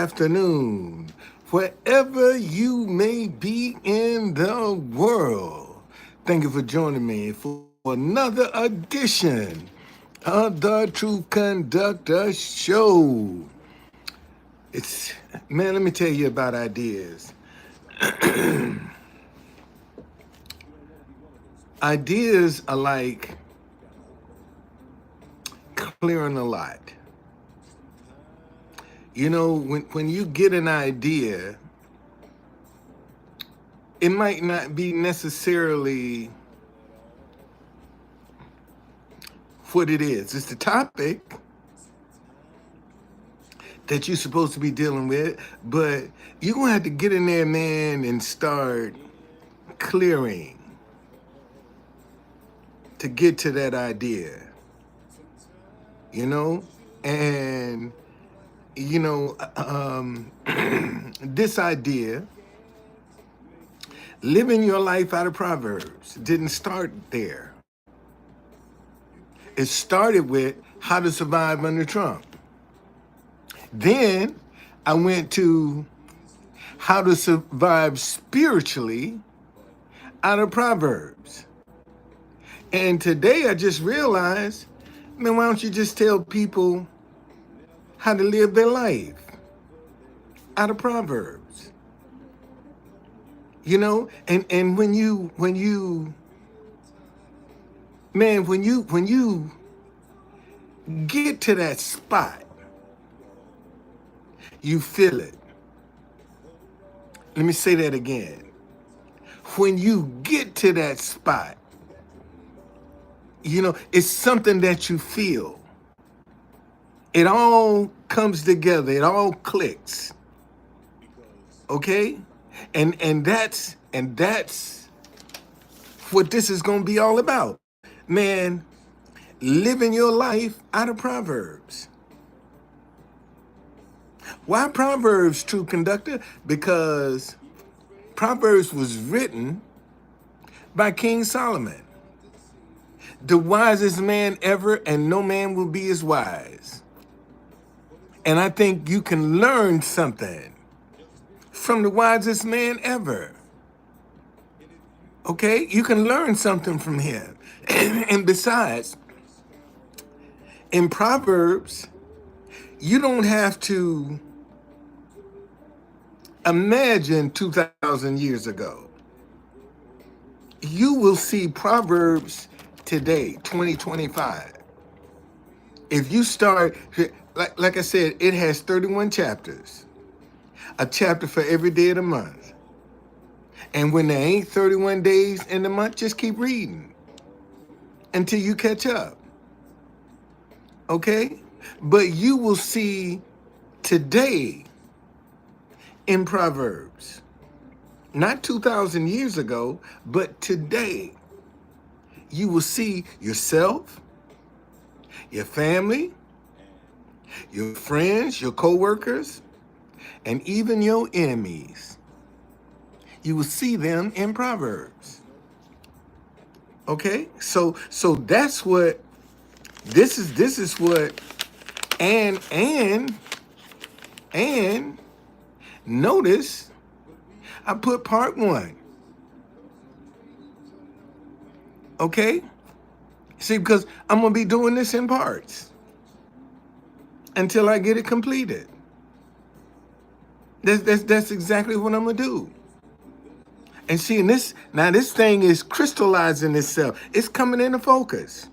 afternoon, wherever you may be in the world. Thank you for joining me for another edition of the Truth Conductor Show. Man, let me tell you about ideas. Ideas are like clearing a lot. You know, when you get an idea, it might not be necessarily what it is. It's the topic that you're supposed to be dealing with, but you're going to have to get in there, man, and start clearing to get to that idea, you know? And, you know, this idea, living your life out of Proverbs, didn't start there. It started with how to survive under Trump. Then I went to how to survive spiritually out of Proverbs. And today I just realized, man, why don't you just tell people how to live their life out of Proverbs? You know, and when you get to that spot, you feel it. Let me say that again. When you get to that spot, you know, it's something that you feel. It all comes together. It all clicks. Okay? And that's what this is going to be all about. Man, living your life out of Proverbs. Why Proverbs, True Conductor? Because Proverbs was written by King Solomon, the wisest man ever, and no man will be as wise. And I think you can learn something from the wisest man ever. Okay? You can learn something from him. And besides, in Proverbs, you don't have to imagine 2,000 years ago. You will see Proverbs today, 2025. If you start, like I said, it has 31 chapters, a chapter for every day of the month. And when there ain't 31 days in the month, just keep reading until you catch up. Okay? But you will see today in Proverbs, not 2,000 years ago, but today, you will see yourself, your family, your friends, your co-workers, and even your enemies. You will see them in Proverbs. Okay? So that's what this is what and notice I put part 1. Okay? See, because I'm going to be doing this in parts until I get it completed. That's exactly what I'm going to do. And see, this thing is crystallizing itself. It's coming into focus.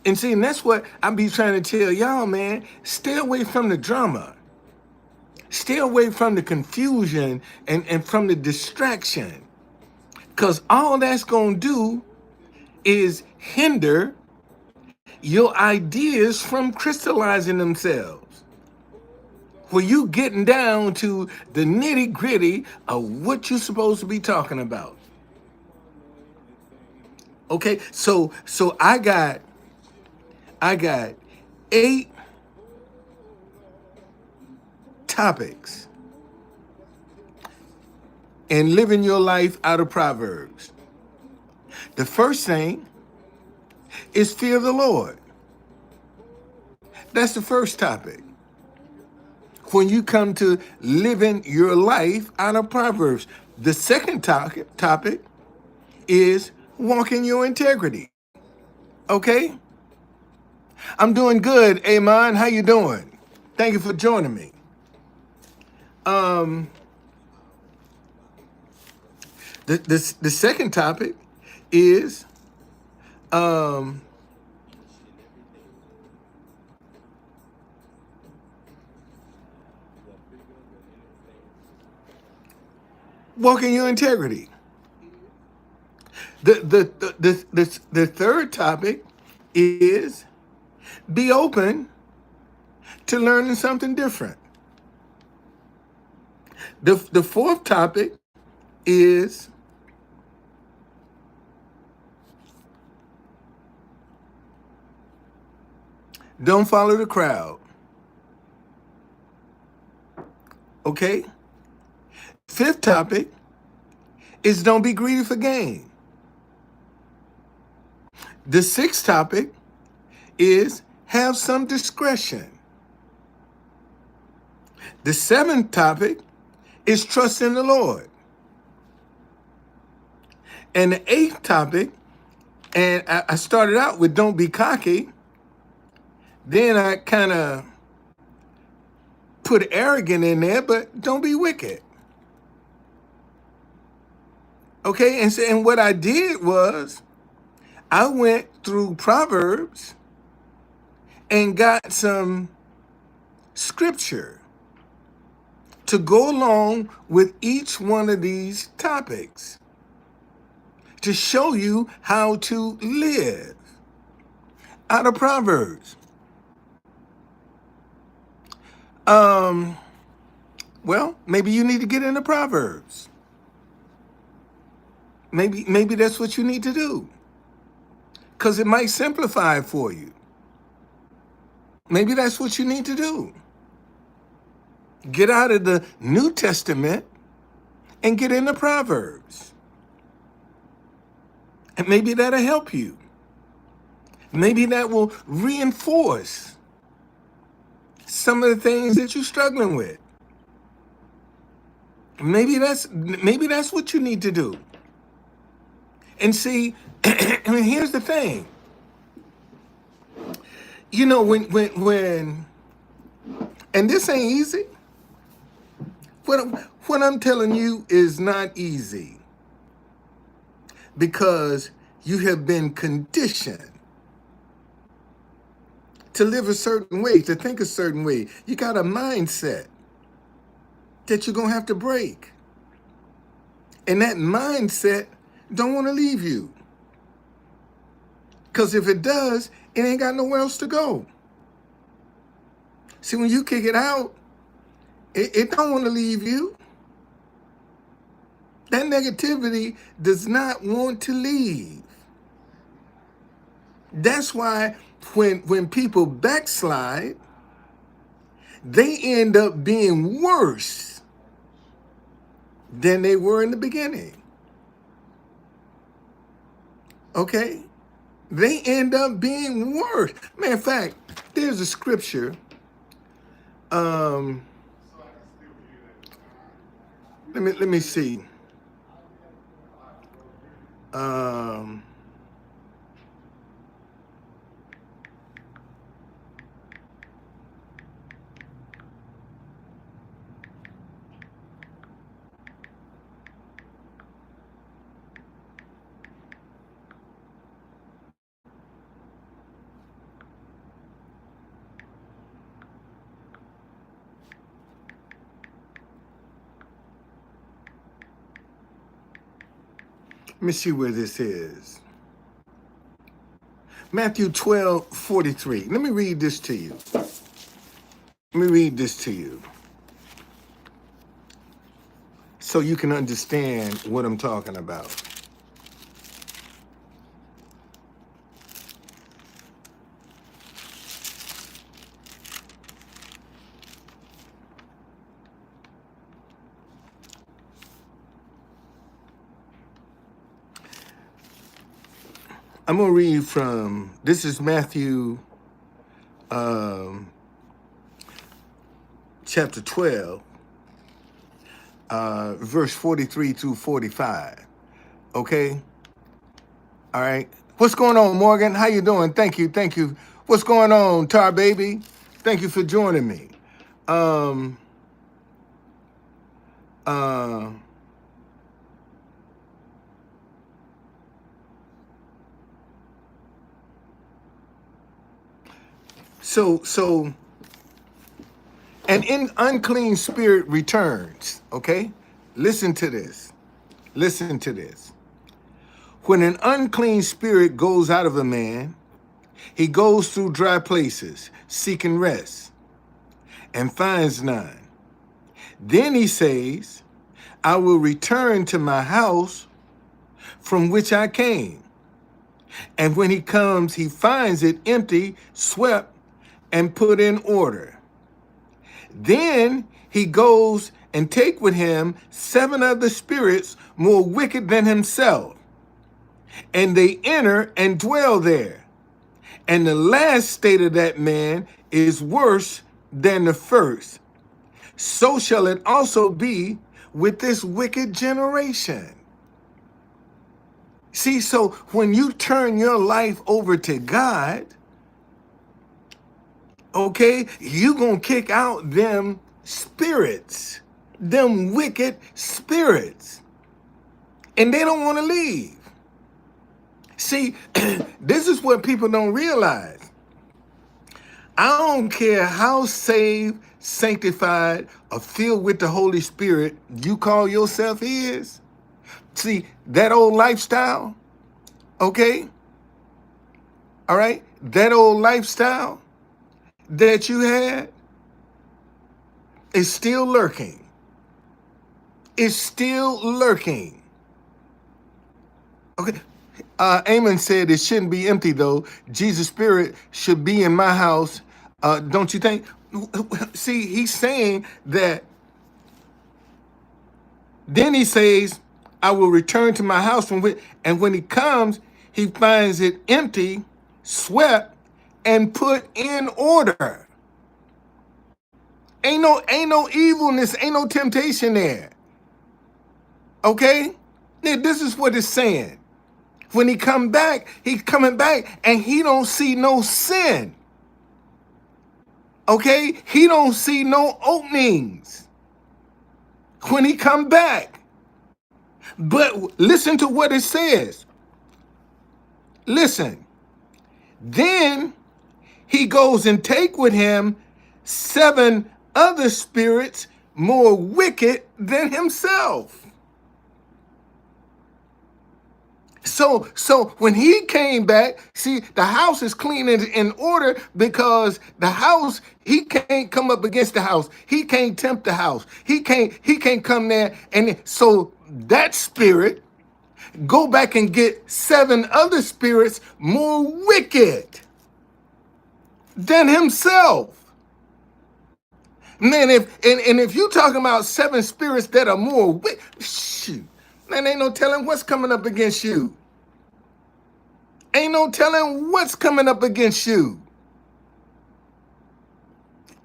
And see, and that's what I be trying to tell y'all, man. Stay away from the drama. Stay away from the confusion and from the distraction. Because all that's going to do is hinder your ideas from crystallizing themselves. Where you getting down to the nitty gritty of what you're supposed to be talking about. Okay, so I got 8 topics in living your life out of Proverbs. The first thing is fear the Lord. That's the first topic. when you come to living your life out of Proverbs. The second topic is walking your integrity. Okay? I'm doing good, Amon. How you doing? Thank you for joining me. Um, the second topic is um, walking your integrity. The third topic is be open to learning something different. The fourth topic is don't follow the crowd. Okay? Fifth topic is don't be greedy for gain. The sixth topic is have some discretion. The seventh topic is trust in the Lord. And the eighth topic, and I started out with don't be cocky. Then I kind of put arrogant in there, but don't be wicked. Okay, and what I did was I went through Proverbs and got some scripture to go along with each one of these topics to show you how to live out of Proverbs. Well, maybe you need to get into Proverbs. Maybe that's what you need to do, because it might simplify it for you. Maybe that's what you need to do. Get out of the New Testament and get into Proverbs. And maybe that'll help you. Maybe that will reinforce some of the things that you're struggling with. Maybe that's what you need to do. And see, I mean, here's the thing. You know, when and this ain't easy. What I'm telling you is not easy, because you have been conditioned to live a certain way, to think a certain way. You got a mindset that you're going to have to break. And that mindset don't want to leave you. Because if it does, it ain't got nowhere else to go. See, when you kick it out, it don't want to leave you. That negativity does not want to leave. That's why when people backslide, they end up being worse than they were in the beginning. Okay? They end up being worse. Matter of fact, there's a scripture. Let me see. Let me see where this is. Matthew 12:43. Let me read this to you. So you can understand what I'm talking about. I'm going to read from, this is Matthew chapter 12, verse 43 through 45. Okay? All right. What's going on, Morgan? How you doing? Thank you. Thank you. What's going on, Tar Baby? Thank you for joining me. So an unclean spirit returns, okay? Listen to this. Listen to this. When an unclean spirit goes out of a man, he goes through dry places, seeking rest, and finds none. Then he says, I will return to my house from which I came. And when he comes, he finds it empty, swept, and put in order. Then he goes and take with him 7 other spirits more wicked than himself, and they enter and dwell there. And the last state of that man is worse than the first. So shall it also be with this wicked generation. See, so when you turn your life over to God, okay, you gonna kick out them spirits, them wicked spirits, and they don't want to leave. See, this is what people don't realize. I don't care how saved, sanctified, or filled with the Holy Spirit you call yourself is. See, that old lifestyle, okay? All right? That old lifestyle that you had is still lurking. It's still lurking. Okay? Amon said it shouldn't be empty, though. Jesus' spirit should be in my house. Don't you think? See, he's saying that. Then he says, I will return to my house from which, and when he comes, he finds it empty, swept, and put in order. Ain't no evilness, ain't no temptation there. Okay? Now, this is what it's saying. When he come back, he's coming back and he don't see no sin. Okay? He don't see no openings when he come back. But listen to what it says. Listen. Then he goes and take with him 7 other spirits more wicked than himself. So when he came back, see, the house is clean and in order because the house, he can't come up against the house. He can't tempt the house. He can't come there. And so that spirit go back and get 7 other spirits more wicked than himself. Man, if you talking about 7 spirits that are more wicked, shoot, man, ain't no telling what's coming up against you. Ain't no telling what's coming up against you.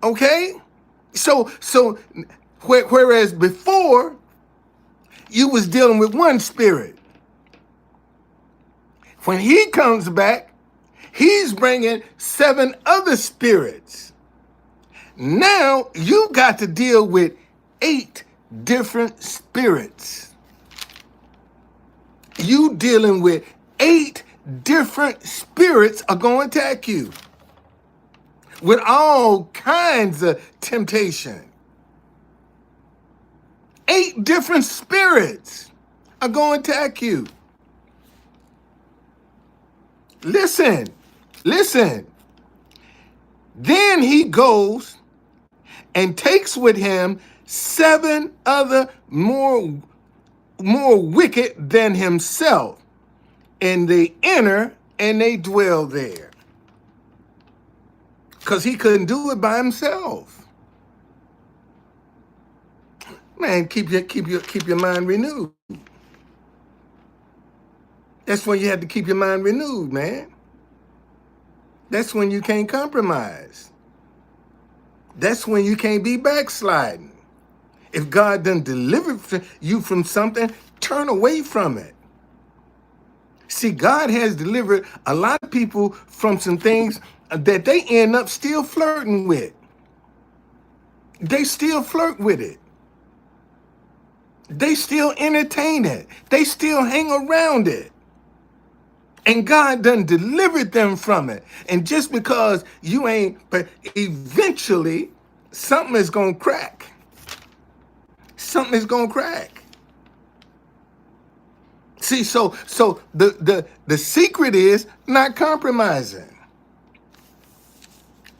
Okay? So whereas before you was dealing with one spirit, when he comes back, he's bringing 7 other spirits. Now you got to deal with 8 different spirits. You dealing with 8 different spirits are going to attack you with all kinds of temptation. 8 different spirits are going to attack you. Listen. Then he goes and takes with him 7 other more wicked than himself, and they enter and they dwell there. Because he couldn't do it by himself. Man, keep your mind renewed. That's when you have to keep your mind renewed, man. That's when you can't compromise. That's when you can't be backsliding. If God done delivered you from something, turn away from it. See, God has delivered a lot of people from some things that they end up still flirting with. They still flirt with it. They still entertain it. They still hang around it. And God done delivered them from it. And just because you ain't, but eventually something is gonna crack. Something is gonna crack. See, so the secret is not compromising.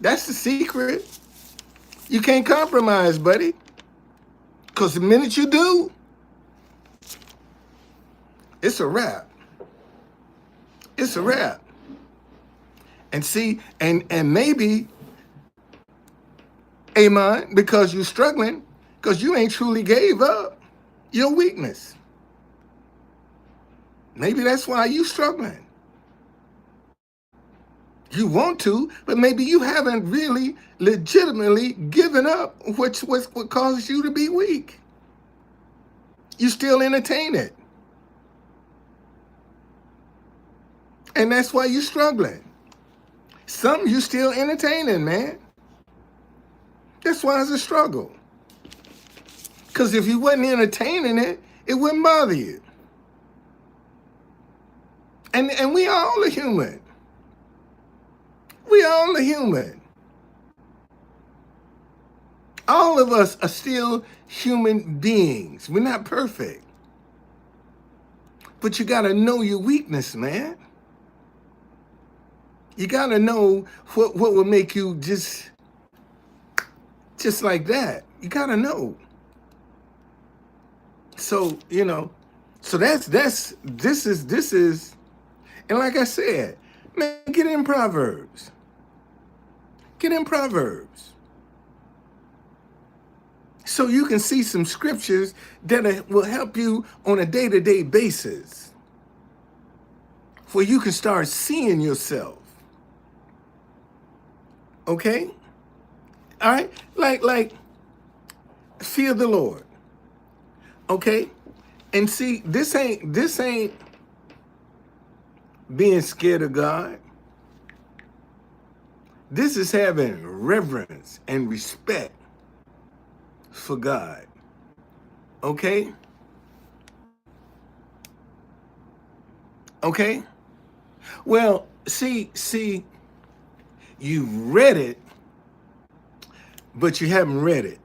That's the secret. You can't compromise, buddy. Because the minute you do, it's a wrap. It's a wrap. And see, and maybe, amen, because you're struggling, because you ain't truly gave up your weakness. Maybe that's why you struggling. You want to, but maybe you haven't really legitimately given up what causes you to be weak. You still entertain it. And that's why you're struggling. Something you still entertaining, man. That's why it's a struggle. Because if you wasn't entertaining it, it wouldn't bother you. And we all are human. We all are human. All of us are still human beings. We're not perfect. But you got to know your weakness, man. You got to know what will make you just like that. You got to know. So, so this is, and like I said, man, get in Proverbs. Get in Proverbs. So you can see some scriptures that will help you on a day-to-day basis, where you can start seeing yourself. Okay? All right? Like fear the Lord. Okay? And see, this ain't being scared of God. This is having reverence and respect for God. Okay? Okay? Well, see, you read it, but you haven't read it.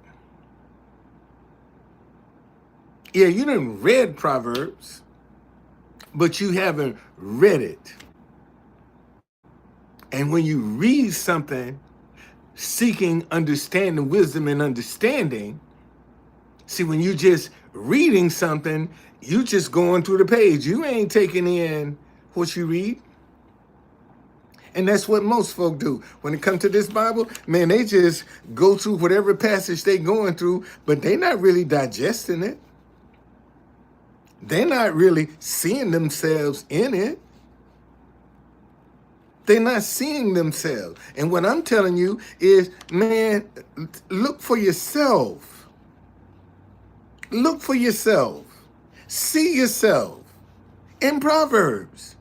Yeah, you didn't read Proverbs, but you haven't read it. And when you read something seeking understanding, wisdom, and understanding, see, when you just reading something, you just going through the page. You ain't taking in what you read. And that's what most folk do. When it comes to this Bible, man, they just go through whatever passage they going through, but they not really digesting it. They're not really seeing themselves in it. They're not seeing themselves. And what I'm telling you is, man, look for yourself. Look for yourself. See yourself in Proverbs.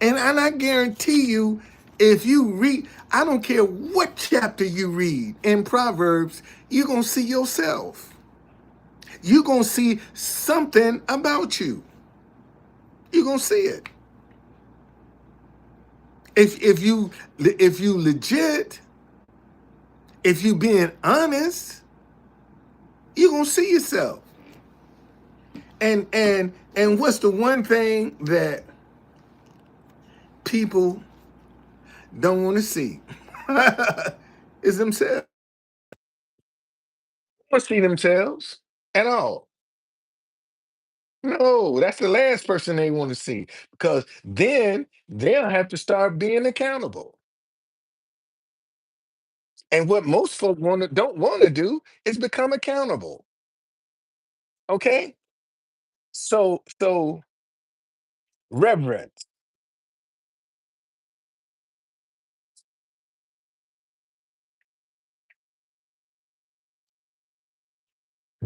And I guarantee you, if you read, I don't care what chapter you read in Proverbs, you're going to see yourself. You're going to see something about you. You're going to see it. If you legit, if you being honest, you're going to see yourself. And what's the one thing that people don't want to see? Is themselves. They don't see themselves at all. No, that's the last person they want to see, because then they'll have to start being accountable. And what most folk don't want to do is become accountable. Okay? So reverence.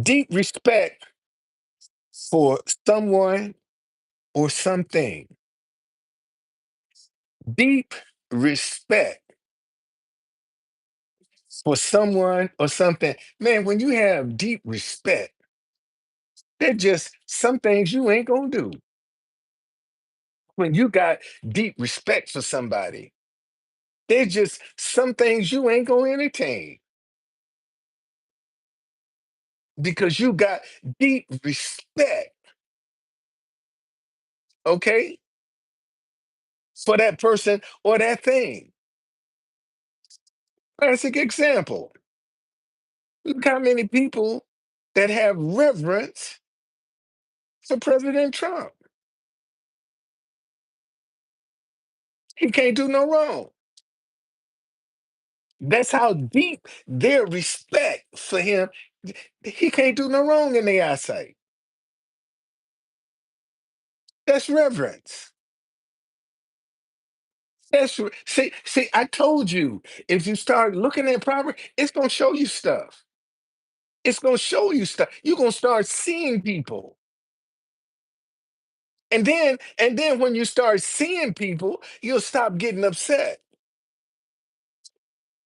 Deep respect for someone or something. Deep respect for someone or something. Man, when you have deep respect, there's just some things you ain't gonna do. When you got deep respect for somebody, there's just some things you ain't gonna entertain because you got deep respect, okay, for that person or that thing. Classic example. Look how many people that have reverence for President Trump. He can't do no wrong. That's how deep their respect for him. He can't do no wrong in their eyesight. That's reverence. See, I told you, if you start looking at Proverbs, it's gonna show you stuff. It's gonna show you stuff. You're gonna start seeing people. And then when you start seeing people, you'll stop getting upset.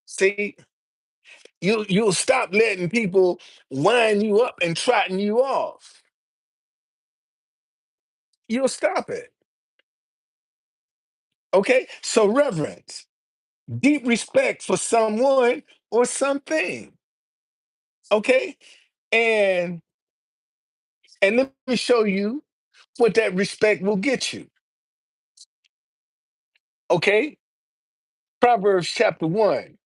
See, you'll stop letting people wind you up and trotting you off. You'll stop it. Okay? So reverence, deep respect for someone or something. Okay? And and let me show you what that respect will get you. Okay? Proverbs chapter 1,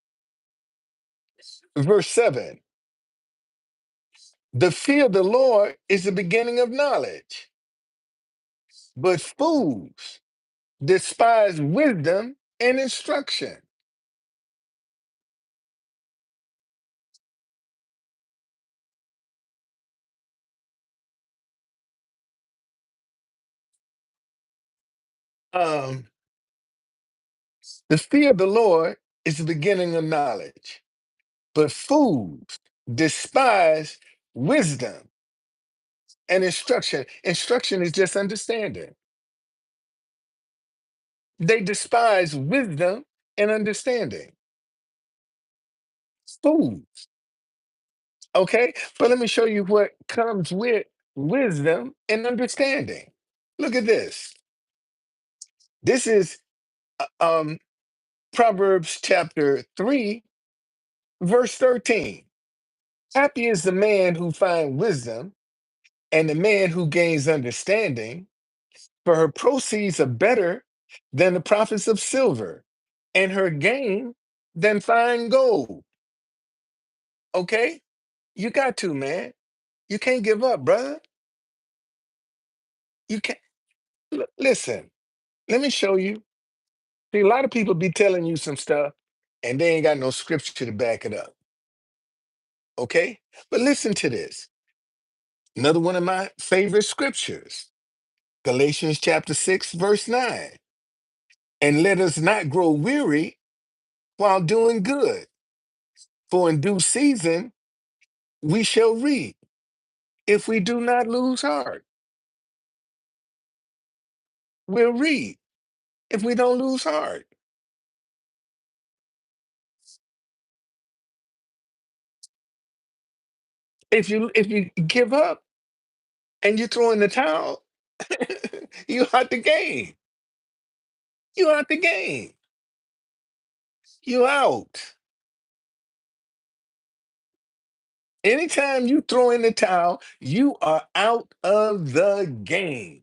verse 7. The fear of the Lord is the beginning of knowledge, but fools despise wisdom and instruction. Um, the fear of the Lord is the beginning of knowledge, but fools despise wisdom and instruction. Instruction is just understanding. They despise wisdom and understanding. Fools. Okay? But let me show you what comes with wisdom and understanding. Look at this. This is Proverbs chapter 3, verse 13. Happy is the man who finds wisdom and the man who gains understanding, for her proceeds are better than the profits of silver, and her gain than fine gold. Okay? You got to, man. You can't give up, brother. You can't. Listen, let me show you. See, a lot of people be telling you some stuff and they ain't got no scripture to back it up. Okay? But listen to this. Another one of my favorite scriptures, Galatians chapter 6, verse 9. And let us not grow weary while doing good, for in due season we shall reap if we do not lose heart. We'll reap if we don't lose heart. If you give up and you throw in the towel, you out the game. You out the game. You out. Anytime you throw in the towel, you are out of the game.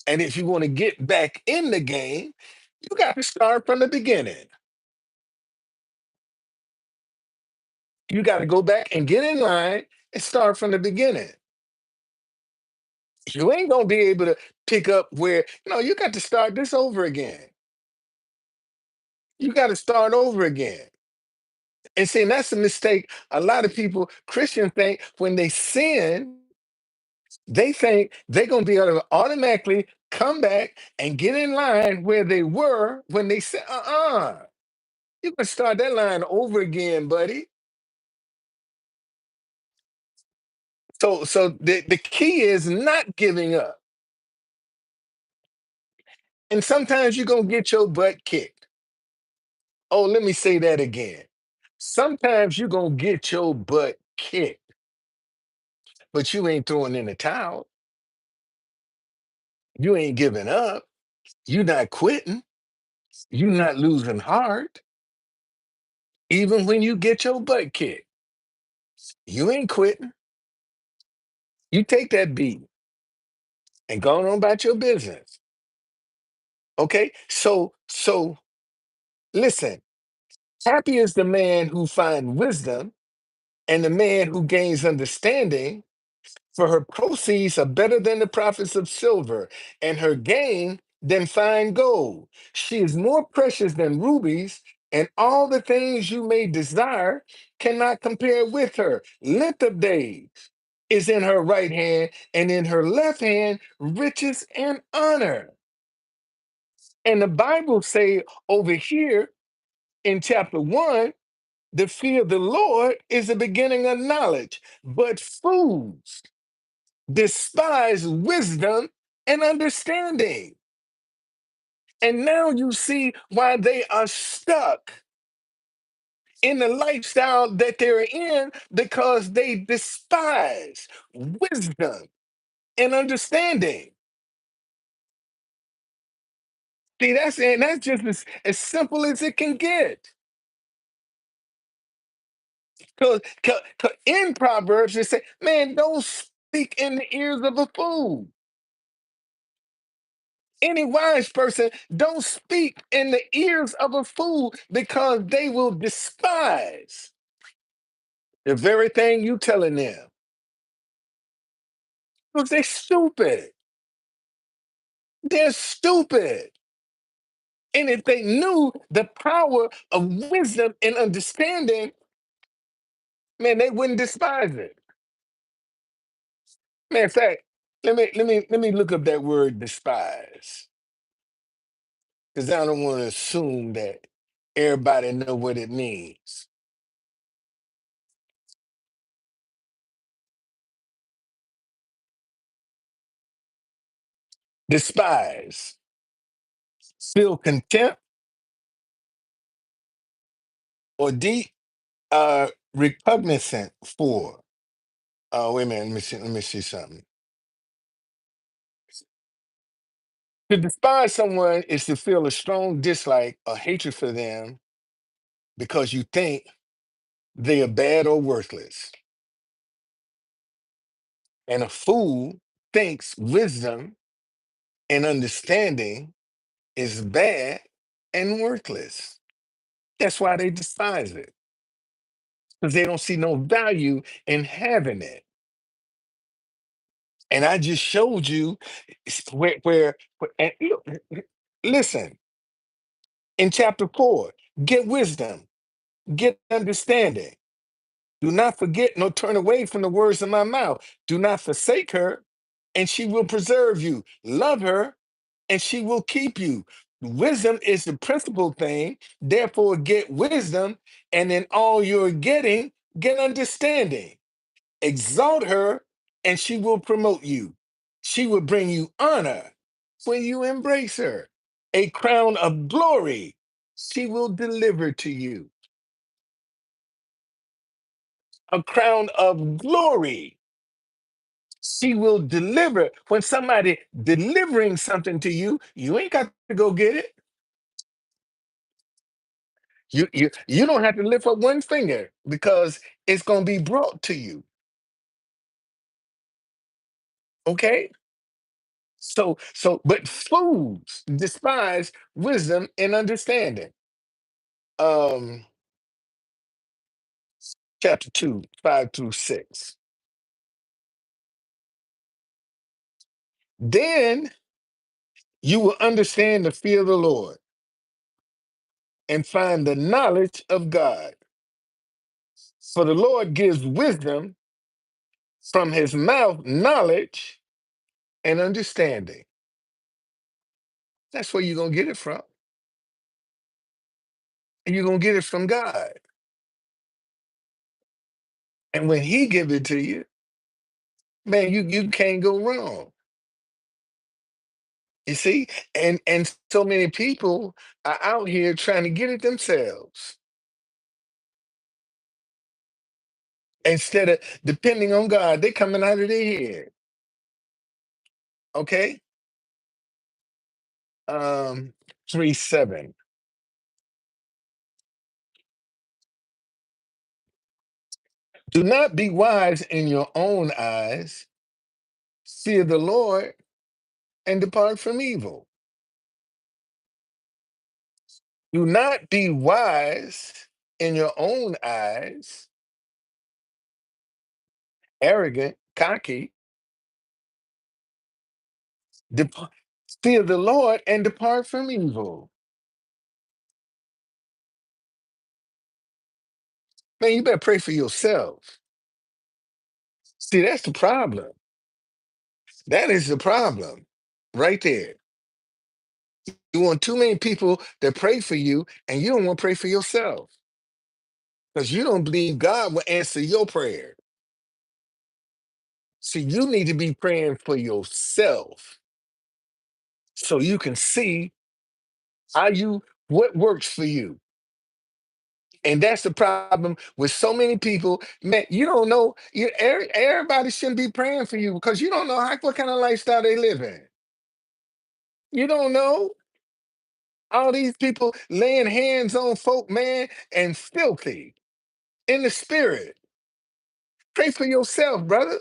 And if you want to get back in the game, you got to start from the beginning. You got to go back and get in line and start from the beginning. You ain't gonna be able to pick up where, you got to start this over again. You got to start over again. And see, that's a mistake. A lot of people, Christians think when they sin, they think they're gonna be able to automatically come back and get in line where they were when they said, you can start that line over again, buddy. So the key is not giving up. And sometimes you're gonna get your butt kicked. Oh, let me say that again. Sometimes you're gonna get your butt kicked, but you ain't throwing in the towel. You ain't giving up. You're not quitting. You're not losing heart. Even when you get your butt kicked, you ain't quitting. You take that beat and go on about your business. Okay? So listen, happy is the man who finds wisdom and the man who gains understanding, for her proceeds are better than the profits of silver, and her gain than fine gold. She is more precious than rubies, and all the things you may desire cannot compare with her. Length of days is in her right hand, and in her left hand riches and honor. And the Bible say over here in chapter 1, the fear of the Lord is the beginning of knowledge, but fools despise wisdom and understanding. And now you see why they are stuck in the lifestyle that they're in, because they despise wisdom and understanding. See, that's just as simple as it can get. Because in Proverbs, it say, man, don't speak in the ears of a fool. Any wise person don't speak in the ears of a fool, because they will despise the very thing you telling them. Because they're stupid. They're stupid. And if they knew the power of wisdom and understanding, man, they wouldn't despise it. Man, in fact, let me look up that word despise. Because I don't want to assume that everybody know what it means. Despise. Feel contempt or deep repugnant for. Oh, wait a minute. Let me see something. To despise someone is to feel a strong dislike or hatred for them because you think they are bad or worthless. And a fool thinks wisdom and understanding is bad and worthless. That's why they despise it, because they don't see no value in having it. And I just showed you and listen, in chapter 4, get wisdom, get understanding. Do not forget nor turn away from the words of my mouth. Do not forsake her, and she will preserve you. Love her, and she will keep you. Wisdom is the principal thing. Therefore, get wisdom, and in all you're getting, get understanding. Exalt her, and she will promote you. She will bring you honor when you embrace her. A crown of glory she will deliver to you. A crown of glory she will deliver. When somebody delivering something to you, you ain't got to go get it. You don't have to lift up one finger, because it's going to be brought to you. Okay? But fools despise wisdom and understanding. Um, chapter 2, 5 through 6. Then you will understand the fear of the Lord and find the knowledge of God. For the Lord gives wisdom, from his mouth knowledge and understanding. That's where you're gonna get it from. And you're gonna get it from God. And when he give it to you, Man, you can't go wrong. You see? And so many people are out here trying to get it themselves instead of depending on God. They coming out of their head. Okay? 3:7. Do not be wise in your own eyes. Fear the Lord and depart from evil. Do not be wise in your own eyes, arrogant, cocky. Dep- Fear the Lord and depart from evil. Man, you better pray for yourself. See, that's the problem. That is the problem right there. You want too many people that pray for you, and you don't want to pray for yourself because you don't believe God will answer your prayer. See, you need to be praying for yourself so you can see how what works for you. And that's the problem with so many people. Man, you don't know. Everybody shouldn't be praying for you because you don't know what kind of lifestyle they live in. You don't know. All these people laying hands on folk, man, and filthy in the spirit. Pray for yourself, brother.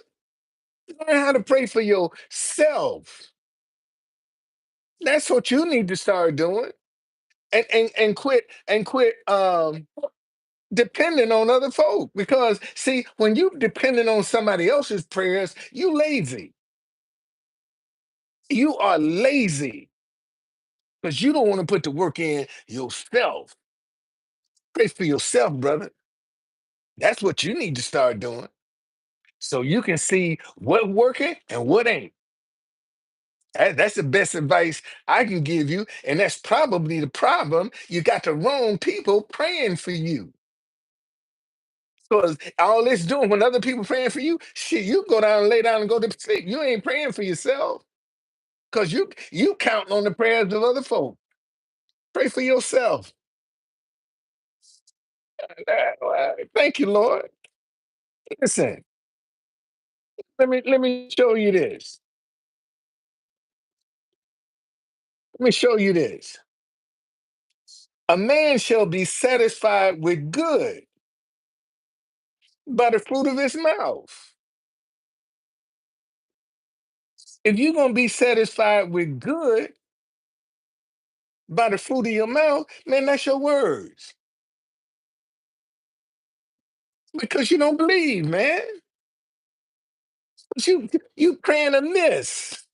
Learn how to pray for yourself. That's what you need to start doing. And quit depending on other folk. Because see, when you depending on somebody else's prayers, you lazy. You are lazy because you don't want to put the work in yourself. Pray for yourself, brother. That's what you need to start doing. So you can see what working and what ain't. That's the best advice I can give you. And that's probably the problem. You got the wrong people praying for you. Because all it's doing when other people praying for you, shit, you go down and lay down and go to sleep. You ain't praying for yourself. Because you counting on the prayers of other folk. Pray for yourself. Thank you, Lord. Listen, let me show you this. Let me show you this. A man shall be satisfied with good by the fruit of his mouth. If you're gonna be satisfied with good by the fruit of your mouth, man, that's your words. Because you don't believe, man. But you praying amiss.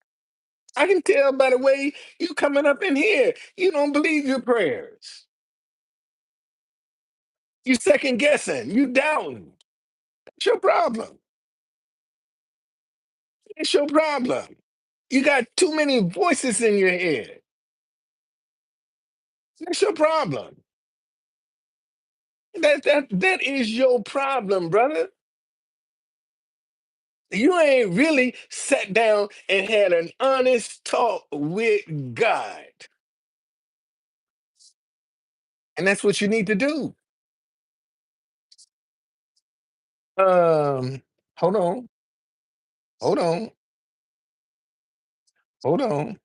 I can tell by the way you coming up in here. You don't believe your prayers. You second guessing. You doubting. That's your problem. It's your problem. You got too many voices in your head. That's your problem. That is your problem, brother. You ain't really sat down and had an honest talk with God. And that's what you need to do. Um, hold on, hold on, hold on.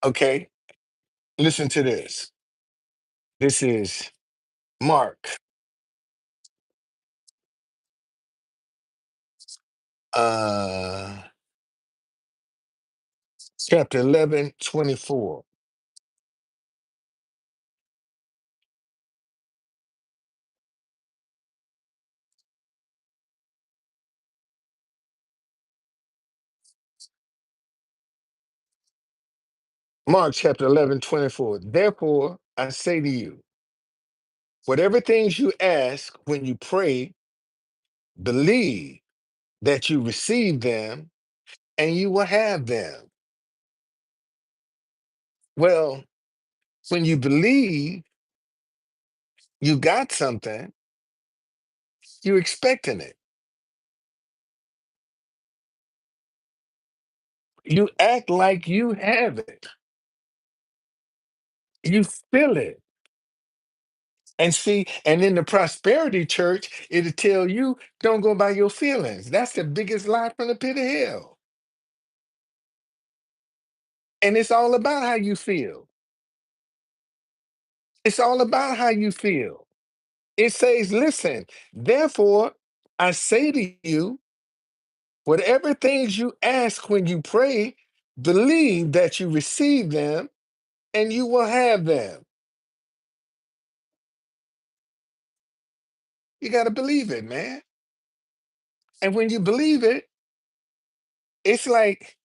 Okay, listen to this. This is Mark, uh, chapter 11, 24. Mark chapter 11, 24. Therefore, I say to you, whatever things you ask when you pray, Believe that you receive them and you will have them. Well, when you believe you got something, you're expecting it. You act like you have it. You feel it. And see, and in the prosperity church, it'll tell you don't go by your feelings. That's the biggest lie from the pit of hell. And it's all about how you feel. It's all about how you feel. It says, listen, therefore, I say to you, whatever things you ask when you pray, believe that you receive them and you will have them. You got to believe it, man. And when you believe it, it's like,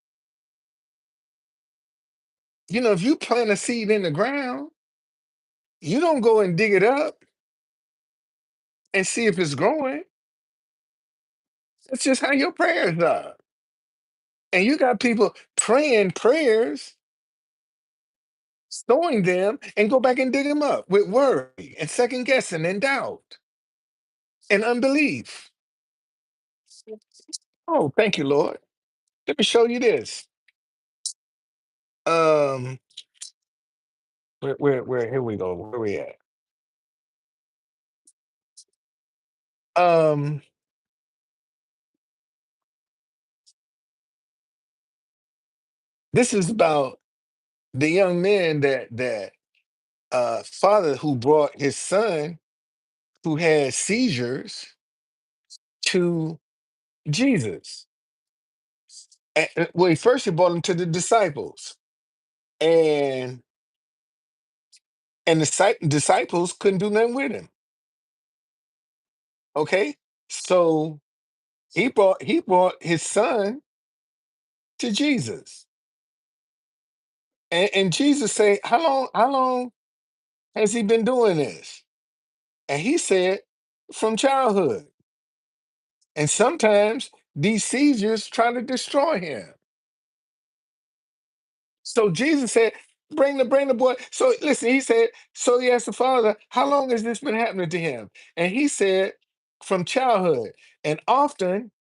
if you plant a seed in the ground, you don't go and dig it up and see if it's growing. That's just how your prayers are. And you got people praying prayers, sowing them, and go back and dig them up with worry and second guessing and doubt and unbelief. Oh, thank you, Lord. Let me show you this. Um, here we go. Where we at? Um, this is about the young man that father who brought his son who had seizures to Jesus. Well, first he brought him to the disciples, and the disciples couldn't do nothing with him. Okay, so he brought his son to Jesus, and Jesus said, "How long has he been doing this?" And he said, "From childhood." And sometimes these seizures try to destroy him. So Jesus said, bring the boy. So listen, he said, so he asked the father, how long has this been happening to him? And he said, from childhood. And often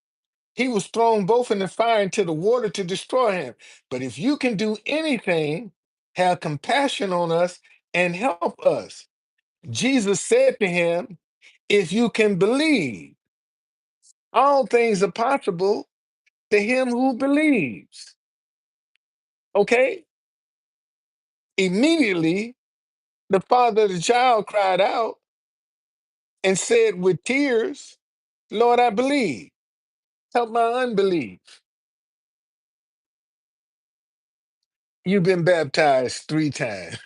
he was thrown both in the fire and to the water to destroy him. But if you can do anything, have compassion on us and help us. Jesus said to him, if you can believe, all things are possible to him who believes. Okay? Immediately, the father of the child cried out and said with tears, Lord, I believe. Help my unbelief. You've been baptized 3 times.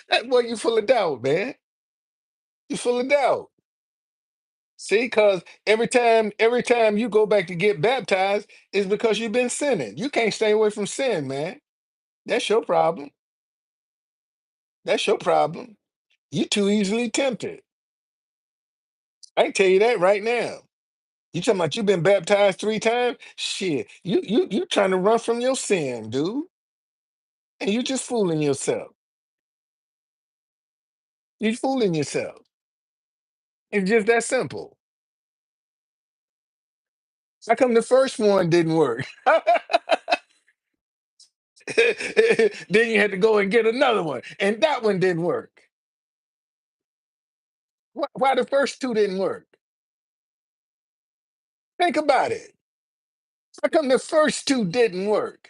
That boy, you full of doubt, man. You full of doubt. See, because every time you go back to get baptized, it's because you've been sinning. You can't stay away from sin, man. That's your problem. That's your problem. You too easily tempted. I can tell you that right now. You talking about you been baptized 3 times? Shit, you trying to run from your sin, dude, and you just fooling yourself. You fooling yourself. It's just that simple. How come the first one didn't work? Then you had to go and get another one, and that one didn't work. Why the first two didn't work? Think about it. How come the first two didn't work?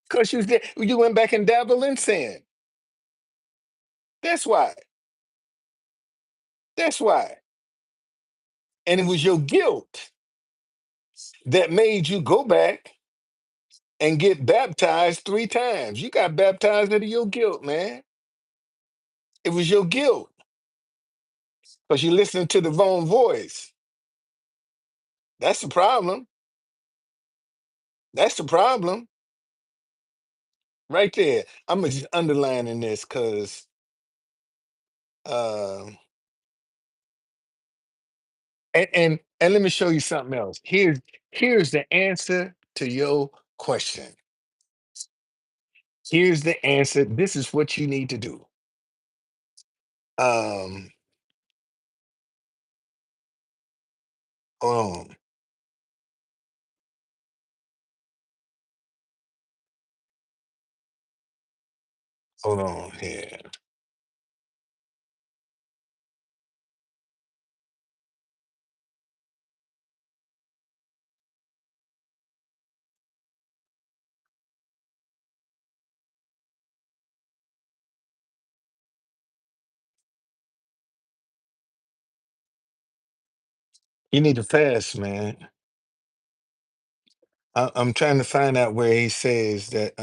Because you went back and dabbled in sin. That's why. That's why. And it was your guilt that made you go back and get baptized 3 times. You got baptized into your guilt, man. It was your guilt because you listened to the wrong voice. That's the problem. That's the problem right there. I'm gonna just underlining this because uh, And let me show you something else. Here's the answer to your question. Here's the answer. This is what you need to do. Um, hold on, hold on here. You need to fast, man. I'm trying to find out where he says that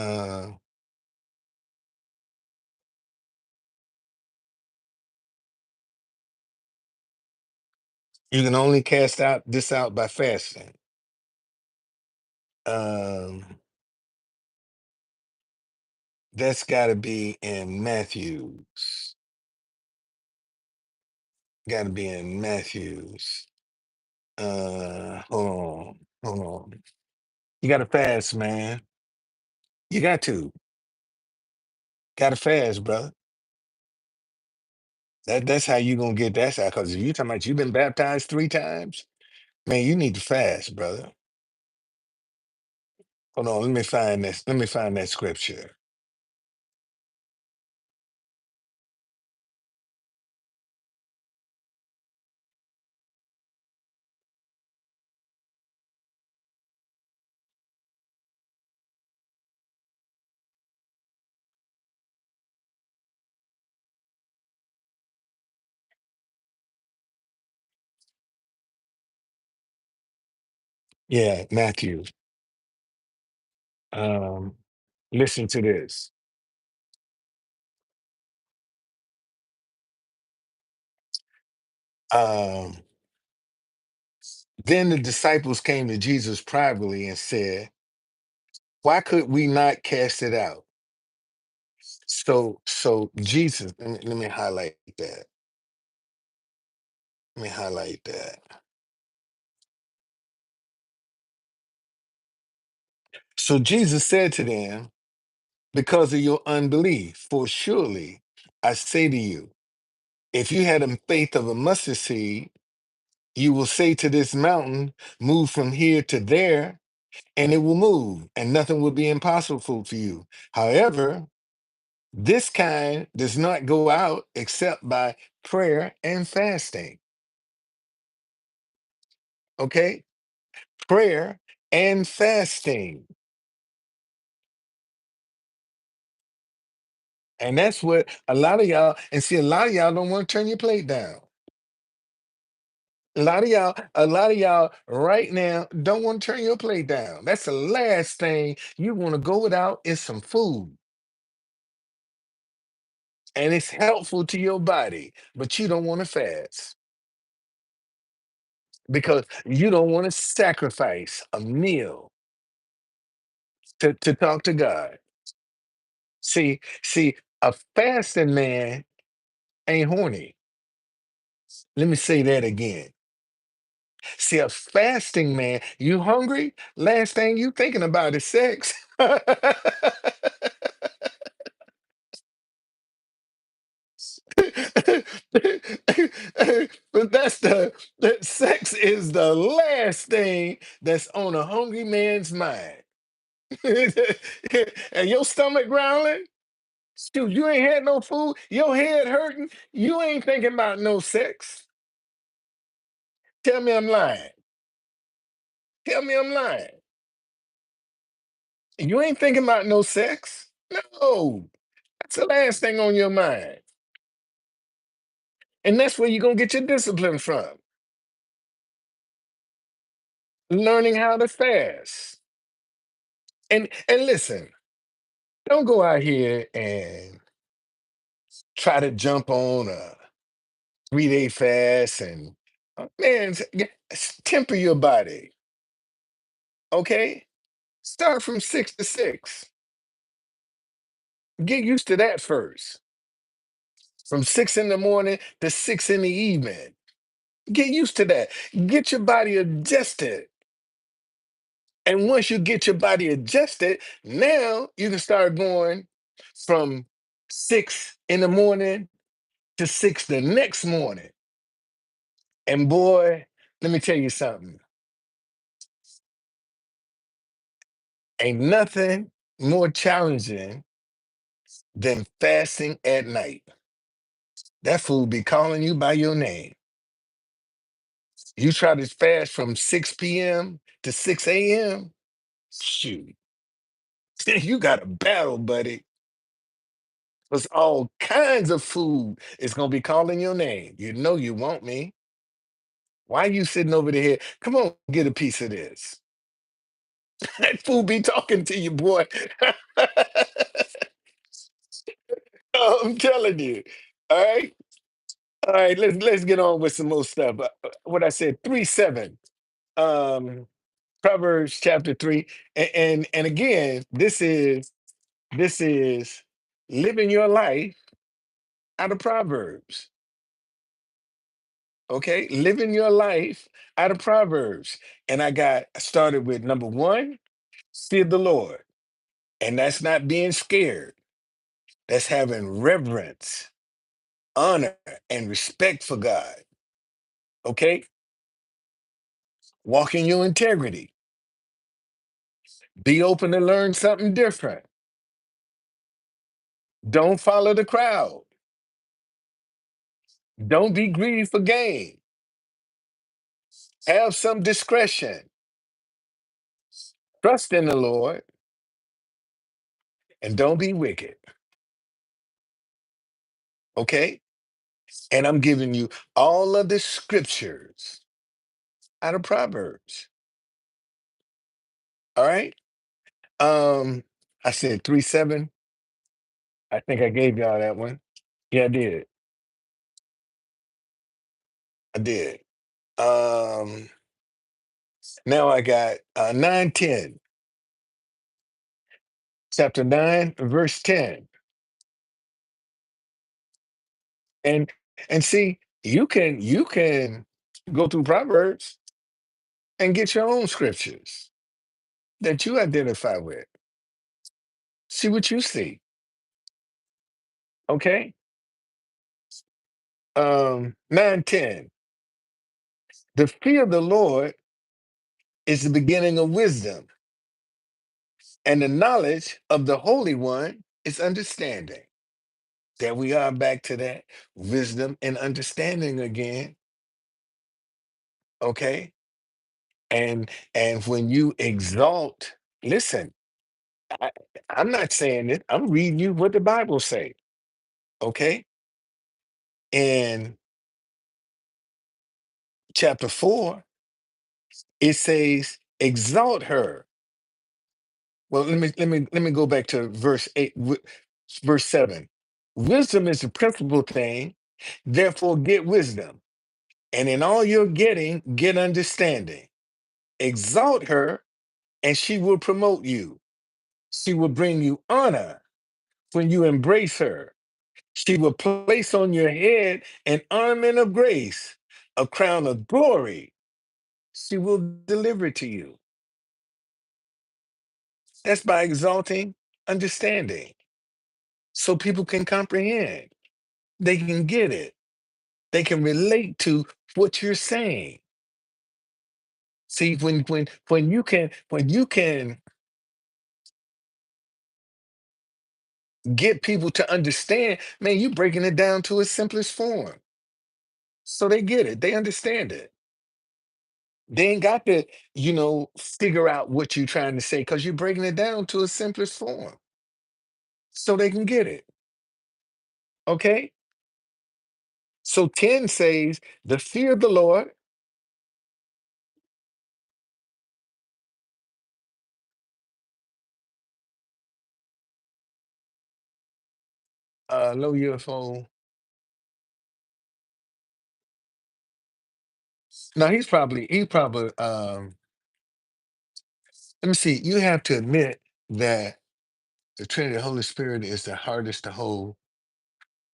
you can only cast out this out by fasting. Um, that's got to be in Matthew's. Got to be in Matthew's. Hold on, hold on. You got to fast, man. You got to fast, brother. That's how you gonna get that side. Because if you talking about you've been baptized 3 times, man, you need to fast, brother. Hold on, let me find this. Let me find that scripture. Yeah, Matthew. Um, listen to this. Um, then the disciples came to Jesus privately and said, "Why could we not cast it out?" So Jesus, let me highlight that. Let me highlight that. So Jesus said to them, "Because of your unbelief, for surely I say to you, if you had a faith of a mustard seed, you will say to this mountain, move from here to there, and it will move, and nothing will be impossible for you. However, this kind does not go out except by prayer and fasting." Okay? Prayer and fasting. And that's what a lot of y'all, and see, a lot of y'all don't want to turn your plate down. A lot of y'all right now don't want to turn your plate down. That's the last thing you want to go without is some food. And it's helpful to your body, but you don't want to fast because you don't want to sacrifice a meal to talk to God. See, a fasting man ain't horny. Let me say that again. See, a fasting man, you hungry? Last thing you thinking about is sex. But that sex is the last thing that's on a hungry man's mind. And your stomach growling, shoot, you ain't had no food, your head hurting, you ain't thinking about no sex. Tell me I'm lying. Tell me I'm lying. You ain't thinking about no sex. No, that's the last thing on your mind. And that's where you're gonna get your discipline from. Learning how to fast. And listen, don't go out here and try to jump on a 3-day fast and man, temper your body. Okay? Start from 6 to 6. Get used to that first. From 6 in the morning to 6 in the evening. Get used to that. Get your body adjusted. And once you get your body adjusted, now you can start going from 6 in the morning to 6 the next morning. And boy, let me tell you something. Ain't nothing more challenging than fasting at night. That fool be calling you by your name. You try to fast from 6 p.m. to 6 a.m. Shoot, you got a battle, buddy. There's all kinds of food is gonna be calling your name. You know you want me. Why you sitting over there? Come on, get a piece of this. That food be talking to you, boy. I'm telling you. All right. All right, let's get on with some more stuff. What I said, 3:7. Um, Proverbs chapter 3. And again, this is living your life out of Proverbs. Okay, living your life out of Proverbs. And I started with number one, fear the Lord. And that's not being scared. That's having reverence, honor, and respect for God. Okay, walk in your integrity. Be open to learn something different. Don't follow the crowd. Don't be greedy for gain. Have some discretion. Trust in the Lord and don't be wicked. Okay? And I'm giving you all of the scriptures out of Proverbs. All right? Um, I said 3:7. I think I gave y'all that one. Yeah, I did. I did. Um, Now I got 9:10. Chapter 9, verse 10. And see, you can go through Proverbs and get your own scriptures that you identify with. See what you see. Okay? 9:10. The fear of the Lord is the beginning of wisdom, and the knowledge of the Holy One is understanding. There we are back to that wisdom and understanding again. Okay? And when you exalt, listen, I, I'm not saying it, I'm reading you what the Bible say. Okay? In chapter 4, it says, exalt her. Well, let me go back to verse 8, verse 7. Wisdom is the principal thing, therefore get wisdom. And in all you're getting, get understanding. Exalt her, and she will promote you. She will bring you honor when you embrace her. She will place on your head an ornament of grace, a crown of glory. She will deliver to you. That's by exalting understanding so people can comprehend. They can get it. They can relate to what you're saying. See, when you can get people to understand, man, you breaking it down to its simplest form. So they get it. They understand it. They ain't got to, figure out what you're trying to say because you're breaking it down to its simplest form. So they can get it. Okay? So 10 says, the fear of the Lord, low UFO. No, he probably let me see, you have to admit that the Trinity of the Holy Spirit is the hardest to hold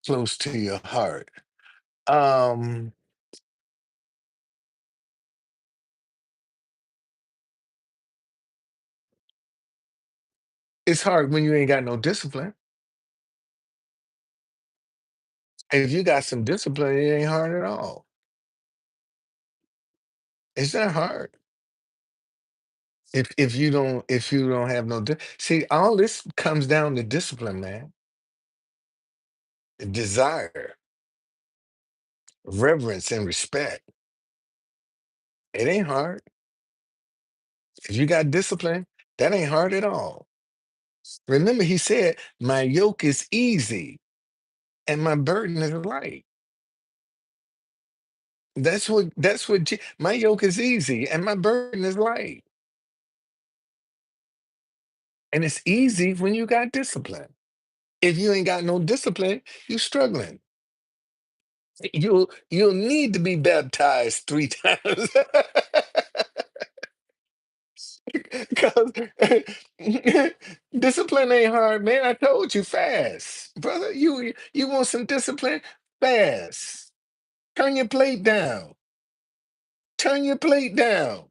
close to your heart. Um, It's hard when you ain't got no discipline. If you got some discipline, it ain't hard at all. It's not hard. If you don't have no see, all this comes down to discipline, man. Desire, reverence, and respect. It ain't hard. If you got discipline, that ain't hard at all. Remember, he said, "My yoke is easy and my burden is light." My yoke is easy and my burden is light. And it's easy when you got discipline. If you ain't got no discipline, you struggling. You'll need to be baptized 3 times. Because discipline ain't hard, man. I told you, fast, brother. You want some discipline? Fast. Turn your plate down. Turn your plate down.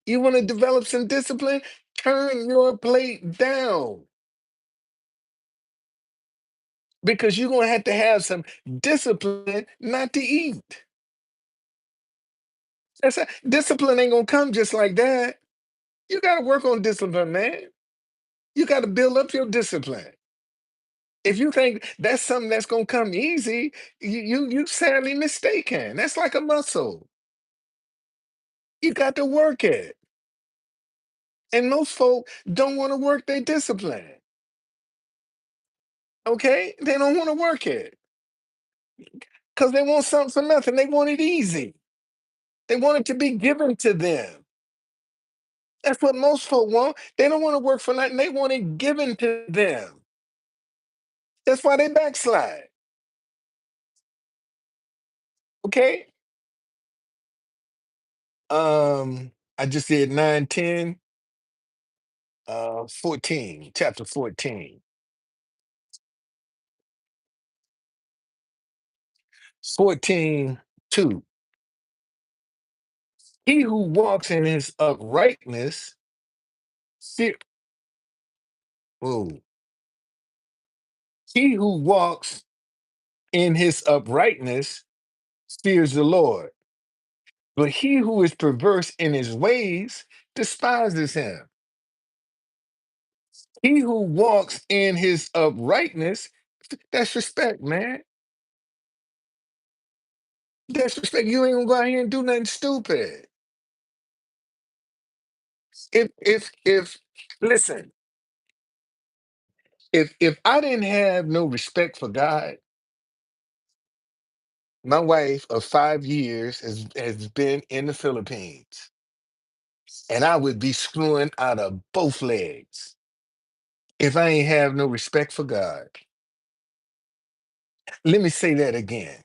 You want to develop some discipline? Turn your plate down. Because you're gonna have to have some discipline not to eat. Discipline ain't gonna come just like that. You gotta work on discipline, man. You gotta build up your discipline. If you think that's something that's gonna come easy, you sadly mistaken. That's like a muscle. You got to work it. And most folk don't want to work their discipline. Okay? They don't want to work it because they want something for nothing. They want it easy. They want it to be given to them. That's what most folk want. They don't want to work for nothing. They want it given to them. That's why they backslide. Okay? I just did 9, 10, 14, chapter 14. 14, 2. He who walks in his uprightness, fear, whoa. He who walks in his uprightness fears the Lord, but he who is perverse in his ways despises him. He who walks in his uprightness, that's respect, man. That's respect. You ain't gonna go out here and do nothing stupid. If listen, if I didn't have no respect for God, my wife of 5 years has been in the Philippines, and I would be screwing out of both legs if I ain't have no respect for God. Let me say that again.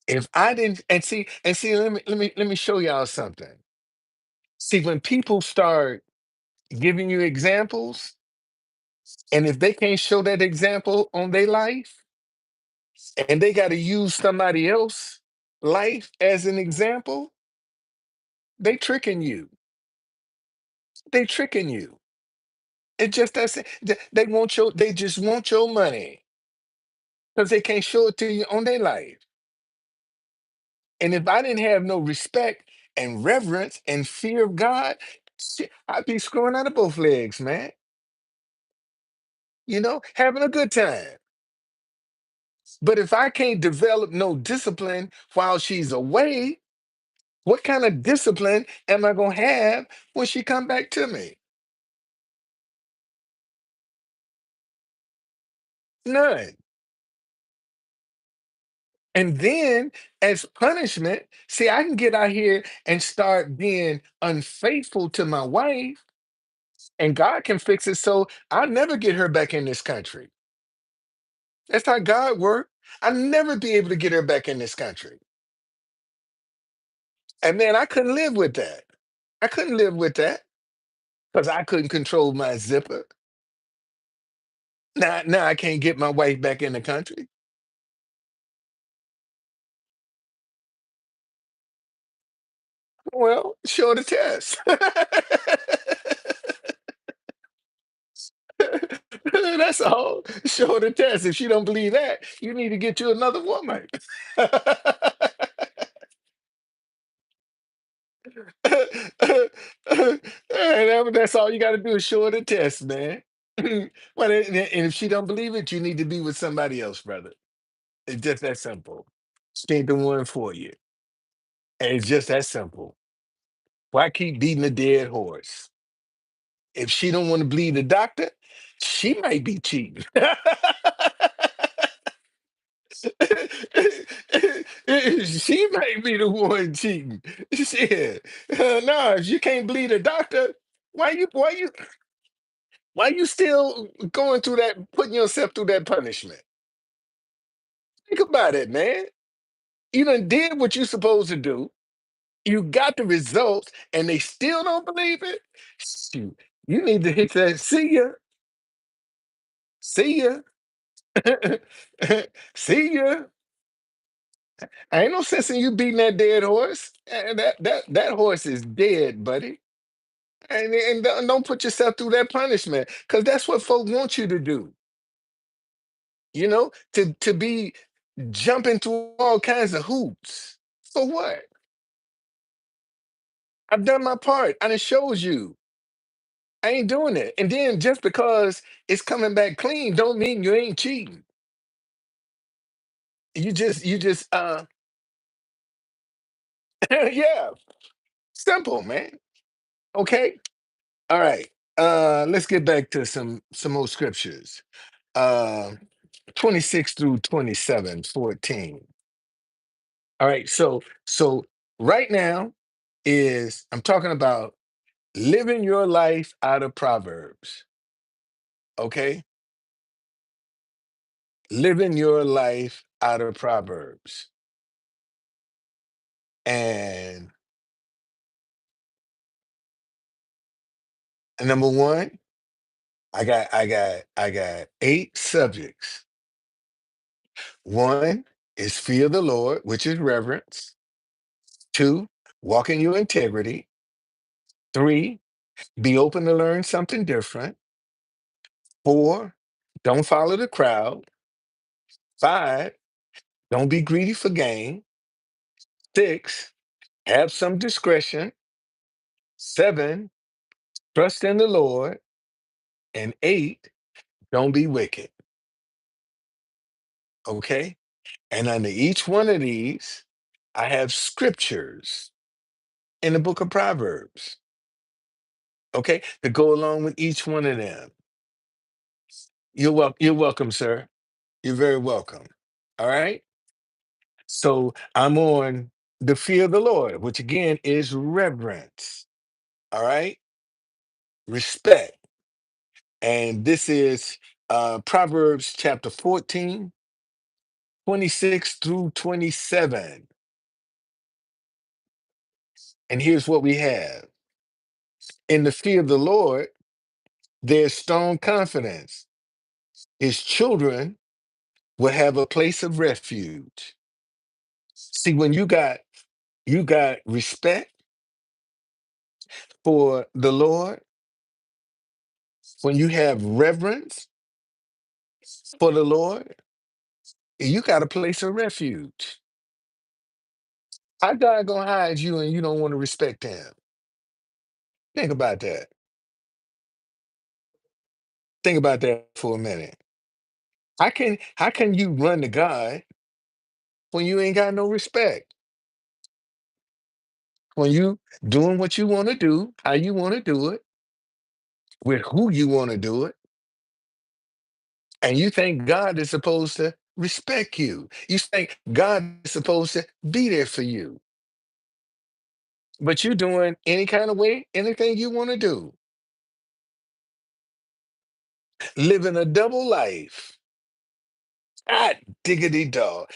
If I didn't and see, let me show y'all something. See, when people start giving you examples, and if they can't show that example on their life, and they got to use somebody else life as an example, they tricking you. They tricking you. It just that's it. They just want your money because they can't show it to you on their life. And if I didn't have no respect and reverence and fear of God, shit, I'd be screwing out of both legs, man. Having a good time. But if I can't develop no discipline while she's away, what kind of discipline am I gonna have when she come back to me? None. And then, as punishment, see, I can get out here and start being unfaithful to my wife, and God can fix it so I'll never get her back in this country. That's how God works. I'll never be able to get her back in this country. And man, I couldn't live with that. I couldn't live with that because I couldn't control my zipper. Now I can't get my wife back in the country. Well, show the test. That's all. Show her the test. If she don't believe that, you need to get you another woman. And that's all you got to do is show her the test, man. Well, and if she don't believe it, you need to be with somebody else, brother. It's just that simple. She ain't the one for you. And it's just that simple. Why keep beating a dead horse? If she don't want to bleed the doctor, she might be cheating. She might be the one cheating. Shit. No, if you can't bleed a doctor, why you still going through that, putting yourself through that punishment? Think about it, man. You done did what you're supposed to do. You got the results, and they still don't believe it. Shoot, you need to hit that. See ya. See ya. See ya. Ain't no sense in you beating that dead horse. That horse is dead, buddy. And don't put yourself through that punishment, because that's what folk want you to do. To be jumping through all kinds of hoops. For what? I've done my part. I done showed you. I ain't doing it. And then just because it's coming back clean, don't mean you ain't cheating. You just yeah, simple, man. Okay. All right. Let's get back to some more scriptures. Uh 26 through 27, 14. All right. So right now I'm talking about living your life out of Proverbs. Okay? Living your life out of Proverbs. And number one, I got 8 subjects. One is fear the Lord, which is reverence. Two, walk in your integrity. Three, be open to learn something different. Four, don't follow the crowd. Five, don't be greedy for gain. Six, have some discretion. Seven, trust in the Lord. And eight, don't be wicked. Okay? And under each one of these, I have scriptures in the book of Proverbs. Okay? To go along with each one of them. You're welcome, sir. You're very welcome. All right? So I'm on the fear of the Lord, which again is reverence. All right? Respect. And this is Proverbs chapter 14, 26 through 27. And here's what we have. In the fear of the Lord, there's strong confidence. His children will have a place of refuge. See, when you got respect for the Lord, when you have reverence for the Lord, you got a place of refuge. How God gonna hide you and you don't want to respect him? Think about that. Think about that for a minute. How can you run to God when you ain't got no respect? When you doing what you want to do, how you want to do it, with who you want to do it, and you think God is supposed to respect you. You think God is supposed to be there for you. But you're doing any kind of way, anything you want to do, living a double life. God diggity dog.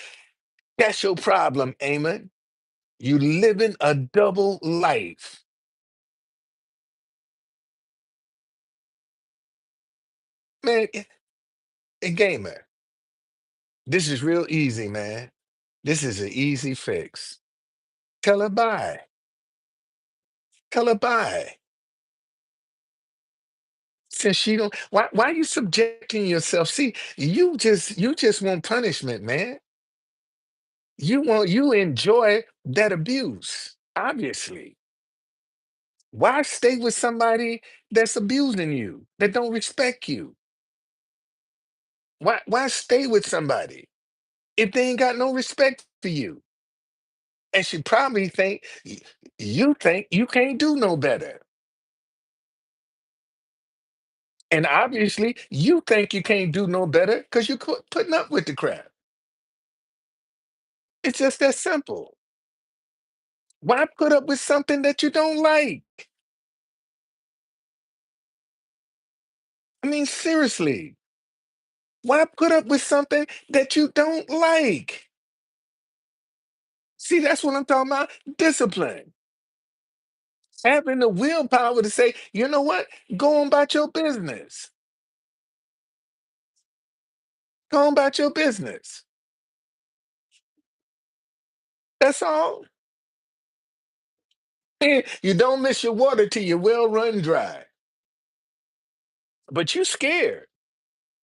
That's your problem, Amon. You living a double life. Man, gamer, this is real easy, man. This is an easy fix. Tell her bye. Tell her bye. Since she don't, why are you subjecting yourself? See, you just want punishment, man. You enjoy that abuse, obviously. Why stay with somebody that's abusing you, that don't respect you? Why stay with somebody if they ain't got no respect for you? And she probably you think you can't do no better. And obviously you think you can't do no better because you're putting up with the crap. It's just that simple. Why put up with something that you don't like? I mean, seriously, why put up with something that you don't like? See, that's what I'm talking about. Discipline. Having the willpower to say, you know what? Go on about your business. Go on about your business. That's all. And you don't miss your water till your well run dry. But you scared.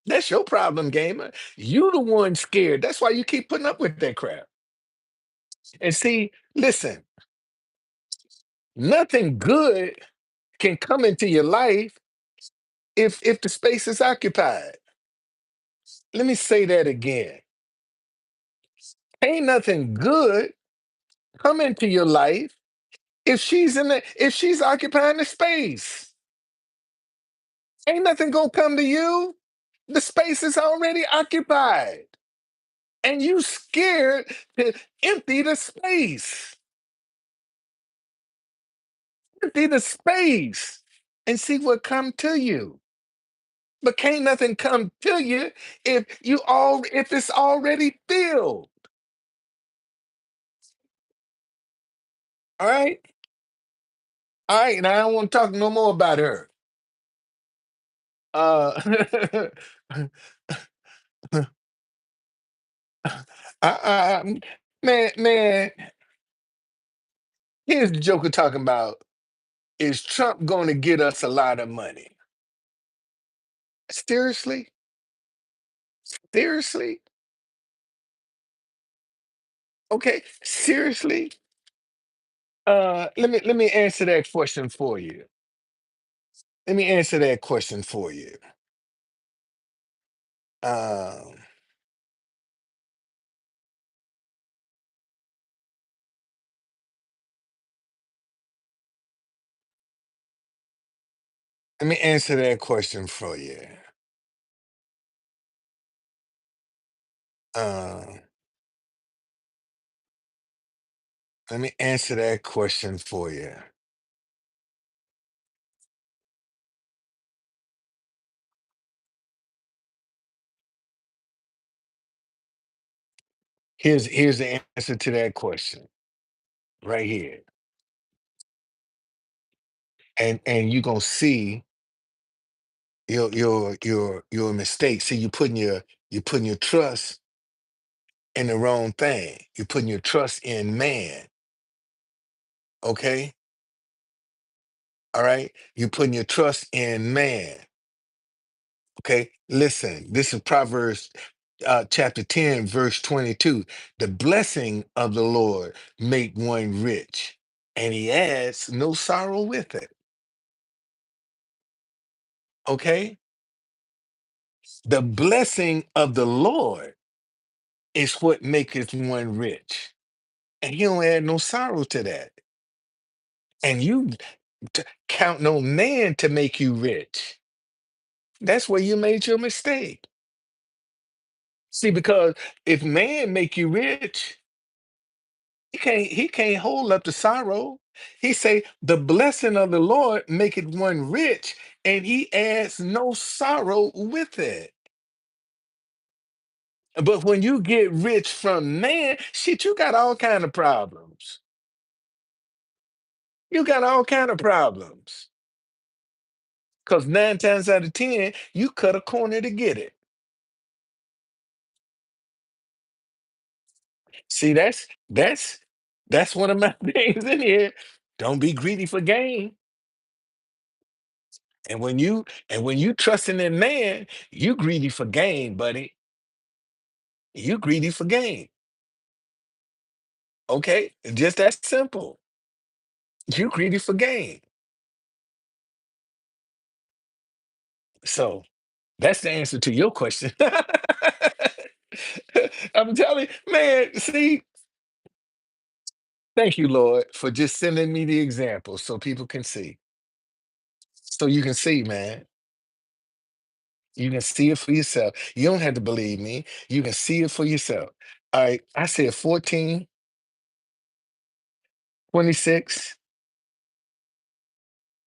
That's your problem, gamer. You the one scared. That's why you keep putting up with that crap. And see, listen, nothing good can come into your life if the space is occupied. Let me say that again. Ain't nothing good come into your life if she's occupying the space. Ain't nothing gonna come to you. The space is already occupied. And you scared to empty the space. Empty the space and see what come to you. But can't nothing come to you if it's already filled. All right? All right, and I don't want to talk no more about her. Uh man, here's the Joker talking about, is Trump going to get us a lot of money? Seriously? Seriously? Okay, seriously? Let me answer that question for you. Let me answer that question for you. Um, Let me answer that question for you. Um, Let me answer that question for you. Here's the answer to that question right here. And you're gonna see your mistake. See, you're putting your trust in the wrong thing. You're putting your trust in man. Okay? All right? You're putting your trust in man. Okay? Listen, this is Proverbs chapter 10, verse 22. The blessing of the Lord make one rich, and he adds no sorrow with it. Okay? The blessing of the Lord is what maketh one rich. And he don't add no sorrow to that. And you count no man to make you rich. That's where you made your mistake. See, because if man make you rich, he can't hold up the sorrow. He say the blessing of the Lord maketh one rich, and he adds no sorrow with it. But when you get rich from man, shit, you got all kind of problems. You got all kind of problems. Because 9 times out of 10, you cut a corner to get it. See, that's one of my things in here. Don't be greedy for gain. And when you trusting in man, you greedy for gain, buddy. You greedy for gain. Okay? Just that simple. You greedy for gain. So that's the answer to your question. I'm telling you, man, see, thank you, Lord, for just sending me the example so people can see. So you can see, man. You can see it for yourself. You don't have to believe me. You can see it for yourself. All right. I said 14, 26,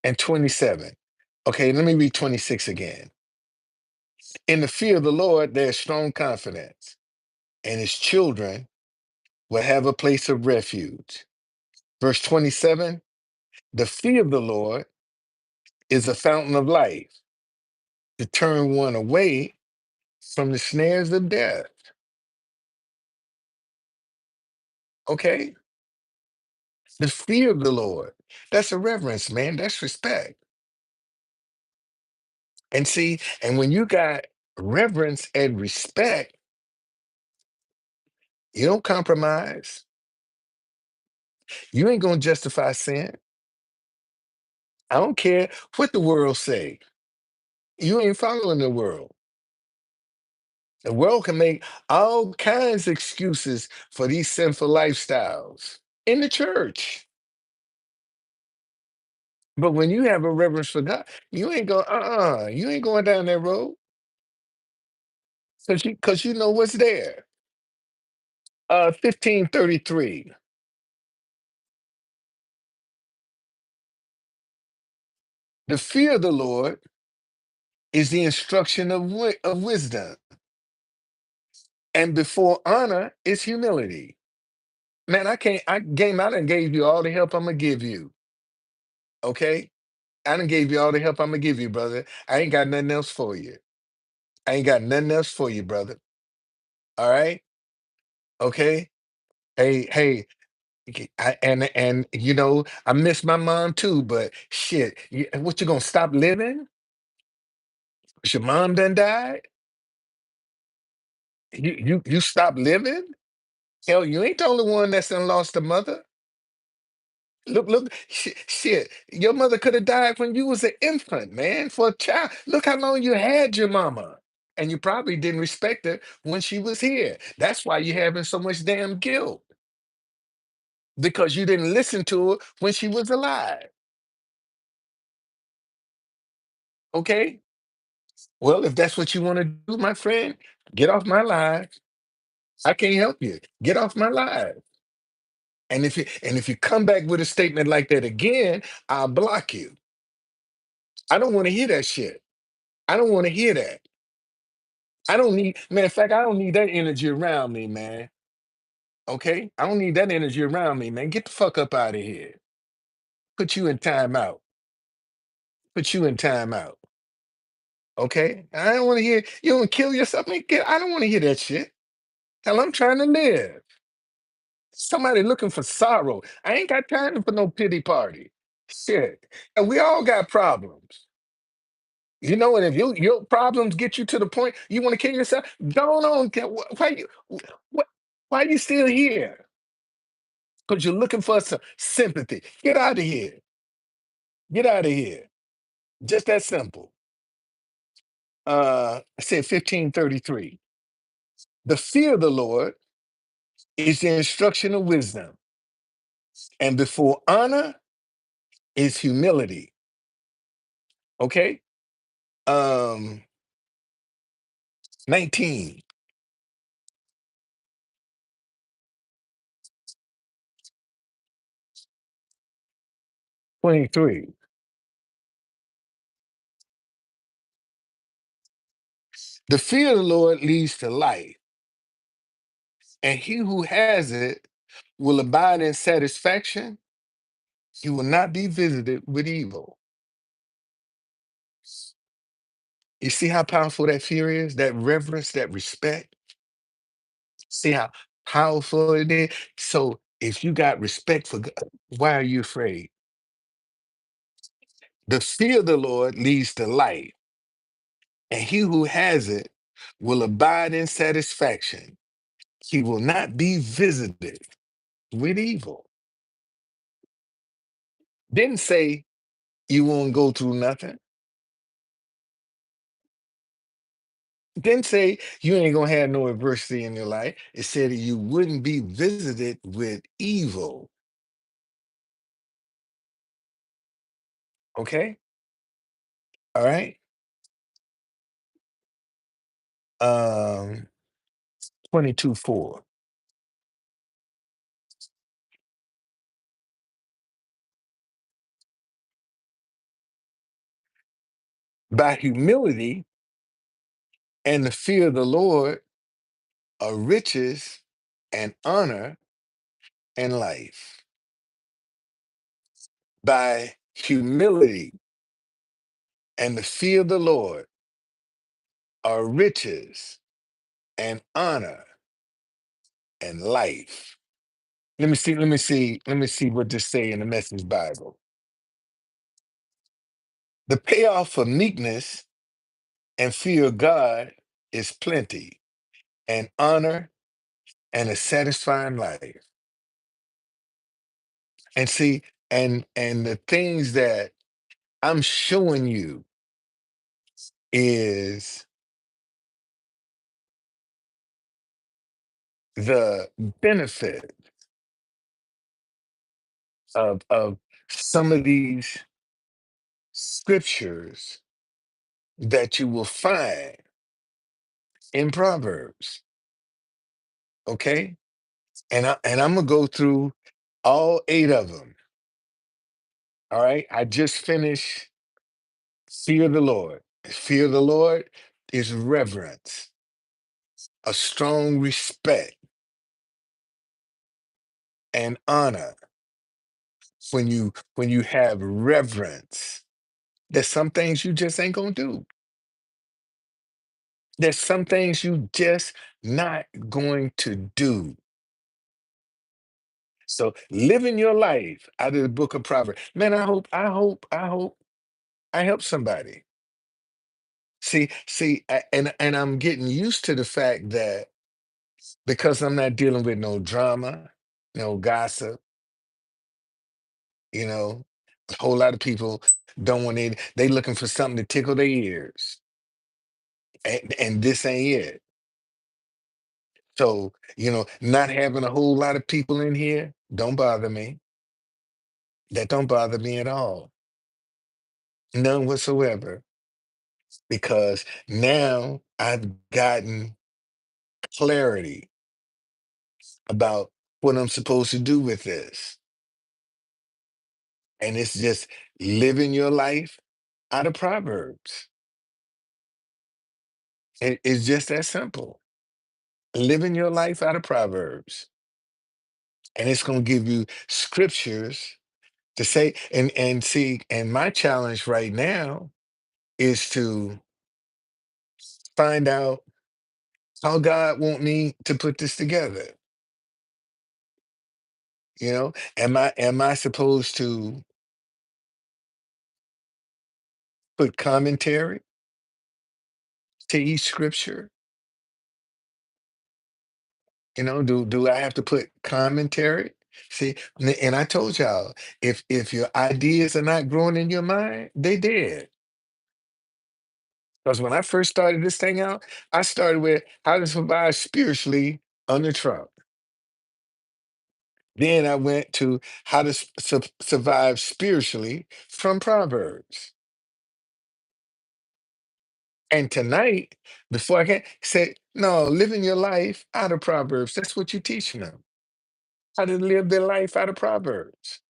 and 27. Okay, let me read 26 again. In the fear of the Lord, there's strong confidence, and his children will have a place of refuge. Verse 27, the fear of the Lord is a fountain of life to turn one away from the snares of death. Okay? The fear of the Lord. That's a reverence, man. That's respect. And see, and when you got reverence and respect, you don't compromise. You ain't gonna justify sin. I don't care what the world say. You ain't following the world. The world can make all kinds of excuses for these sinful lifestyles in the church. But when you have a reverence for God, you ain't going, you ain't going down that road because you know what's there. 1533. The fear of the Lord is the instruction of wisdom, and before honor is humility. Man, I done gave you all the help I'm gonna give you. Okay? I done gave you all the help I'm gonna give you, brother. I ain't got nothing else for you. I ain't got nothing else for you, brother. All right? Okay? Hey, and I miss my mom too, but shit, what you gonna stop living? 'Cause your mom done died? You stop living? Hell, you ain't the only one that's done lost a mother. Look, shit. Your mother could have died when you was an infant, man, for a child. Look how long you had your mama. And you probably didn't respect her when she was here. That's why you're having so much damn guilt because you didn't listen to her when she was alive. Okay? Well, if that's what you want to do, my friend, get off my live. I can't help you. Get off my live. And if you come back with a statement like that again, I'll block you. I don't want to hear that shit. I don't want to hear that. I don't need, man, in fact, I don't need that energy around me, man. Okay? I don't need that energy around me, man. Get the fuck up out of here. Put you in timeout. Put you in timeout. Okay? I don't want to hear you don't kill yourself. Man, I don't want to hear that shit. Hell, I'm trying to live. Somebody looking for sorrow. I ain't got time for no pity party. Shit. And we all got problems. And if your problems get you to the point you want to kill yourself, go on. Why, why you still here? Because you're looking for some sympathy. Get out of here. Get out of here. Just that simple. I said 1533. The fear of the Lord is the instruction of wisdom, and before honor is humility. Okay? Um, 19, 23. The fear of the Lord leads to life, and he who has it will abide in satisfaction. He will not be visited with evil. You see how powerful that fear is, that reverence, that respect? See how powerful it is? So if you got respect for God, why are you afraid? The fear of the Lord leads to life, and he who has it will abide in satisfaction. He will not be visited with evil. Didn't say you won't go through nothing. Didn't say you ain't gonna have no adversity in your life. It said that you wouldn't be visited with evil. Okay? All right. 22:4. By humility and the fear of the Lord are riches and honor and life. By humility and the fear of the Lord are riches and honor and life. Let me see what this say in the Message Bible. The payoff for meekness and fear of God is plenty and honor and a satisfying life. And see, and the things that I'm showing you is the benefit of some of these scriptures that you will find in Proverbs. Okay? And I'm gonna go through all 8 of them. All right. I just finished fear of the Lord. Fear of the Lord is reverence, a strong respect and honor. When you have reverence, there's some things you just ain't gonna do. There's some things you just not going to do. So living your life out of the book of Proverbs. Man, I hope I help somebody. See, and I'm getting used to the fact that because I'm not dealing with no drama, no gossip, you know, a whole lot of people don't want it. They looking for something to tickle their ears. And this ain't it. So, not having a whole lot of people in here don't bother me. That don't bother me at all. None whatsoever. Because now I've gotten clarity about what I'm supposed to do with this. And it's just living your life out of Proverbs. It's just that simple. Living your life out of Proverbs. And it's going to give you scriptures to say, and see, and my challenge right now is to find out how God want me to put this together. Am I supposed to put commentary to each scripture? Do I have to put commentary? See, and I told y'all, if your ideas are not growing in your mind, they dead. Because when I first started this thing out, I started with how to survive spiritually under Trump. Then I went to how to survive spiritually from Proverbs. And tonight, before I can say, no, living your life out of Proverbs. That's what you're teaching them. How to live their life out of Proverbs.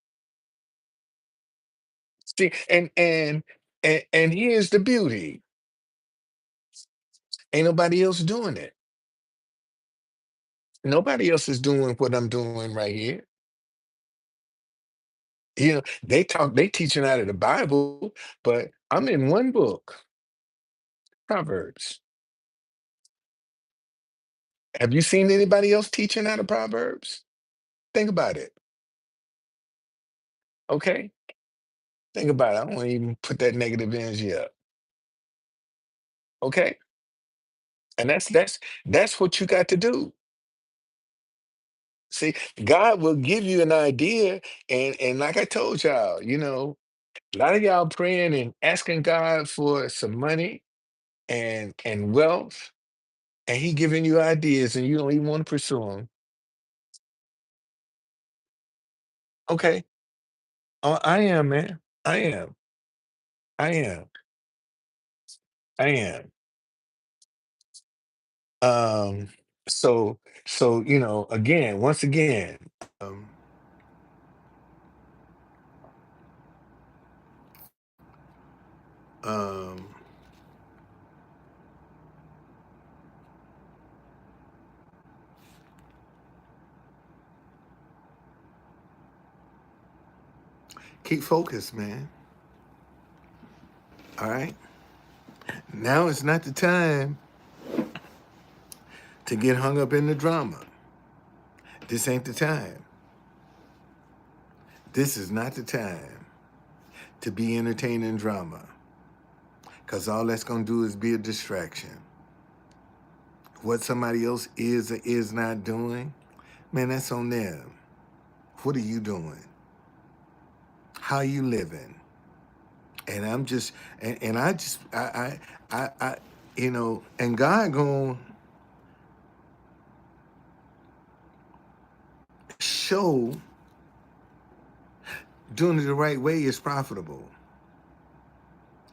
See, and here's the beauty. Ain't nobody else doing it. Nobody else is doing what I'm doing right here. They teaching out of the Bible, but I'm in one book, Proverbs. Have you seen anybody else teaching out of Proverbs? Think about it. Okay. Think about it. I won't even put that negative energy up. Okay? And that's what you got to do. See, God will give you an idea, and like I told y'all, a lot of y'all praying and asking God for some money and wealth, and He giving you ideas, and you don't even want to pursue them. Okay, I am, man. I am. I am. I am. Um. So again, once again, um, um, keep focused, man. All right. Now is not the time to get hung up in the drama. This ain't the time. This is not the time to be entertaining drama, because all that's going to do is be a distraction. What somebody else is or is not doing, man, that's on them. What are you doing? How you living? And I'm just, and I just, I and God going to show doing it the right way is profitable.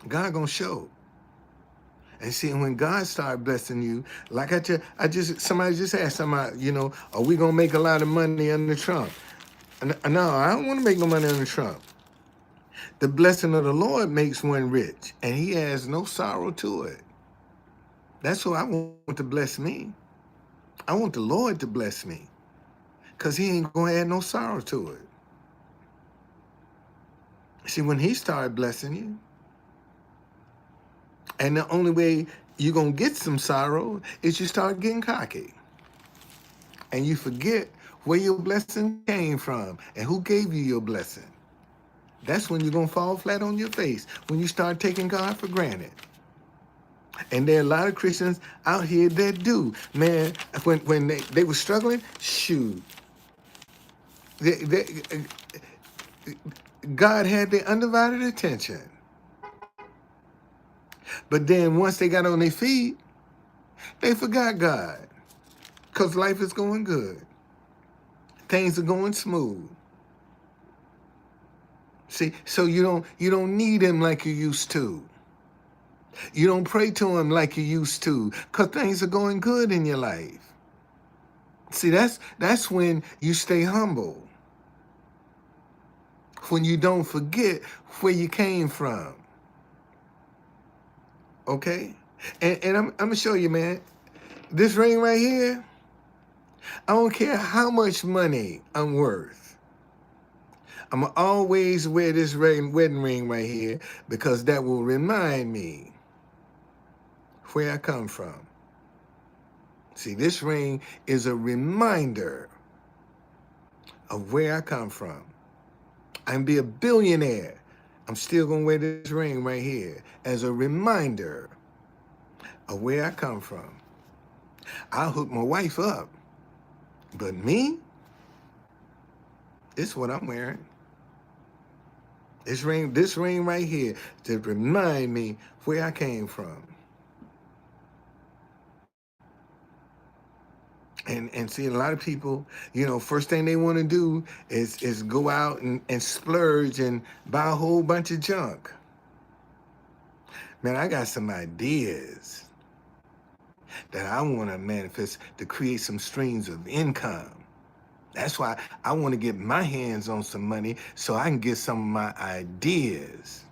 God going to show. And see, when God started blessing you, like somebody just asked somebody, are we gonna make a lot of money under Trump? No, I don't want to make no money under Trump. The blessing of the Lord makes one rich, and He has no sorrow to it. That's what I want to bless me. I want the Lord to bless me, because He ain't gonna add no sorrow to it. See, when He started blessing you, and the only way you're gonna get some sorrow is you start getting cocky. And you forget where your blessing came from and who gave you your blessing. That's when you're going to fall flat on your face, when you start taking God for granted. And there are a lot of Christians out here that do. Man, when they were struggling, shoot. They, God had their undivided attention. But then once they got on their feet, they forgot God. Because life is going good. Things are going smooth. See, so you don't need Him like you used to. You don't pray to Him like you used to, because things are going good in your life. See, that's when you stay humble. When you don't forget where you came from. Okay? And I'm gonna show you, man. This ring right here, I don't care how much money I'm worth. I'm gonna always wear this wedding ring right here, because that will remind me where I come from. See, this ring is a reminder of where I come from. I can be a billionaire. I'm still gonna wear this ring right here as a reminder of where I come from. I'll hook my wife up, but me, it's what I'm wearing. This ring right here to remind me where I came from. And see, a lot of people, first thing they want to do is go out and splurge and buy a whole bunch of junk. Man, I got some ideas that I want to manifest to create some streams of income. That's why I want to get my hands on some money so I can get some of my ideas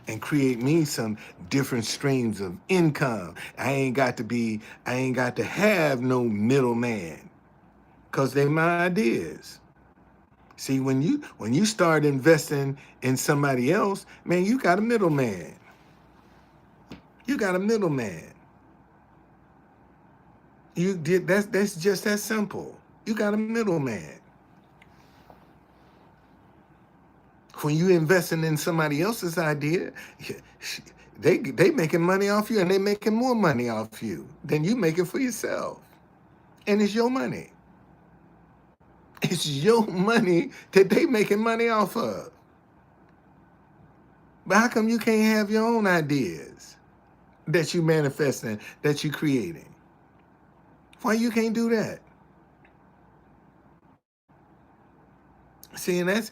and create me some different streams of income. I ain't got to have no middleman, because they're my ideas. See, when you start investing in somebody else, man, you got a middleman. You got a middleman. That's just that simple. You got a middleman. When you investing in somebody else's idea, they making money off you, and they making more money off you than you making for yourself. And it's your money. It's your money that they making money off of. But how come you can't have your own ideas that you manifesting, that you creating? Why you can't do that? See, and that's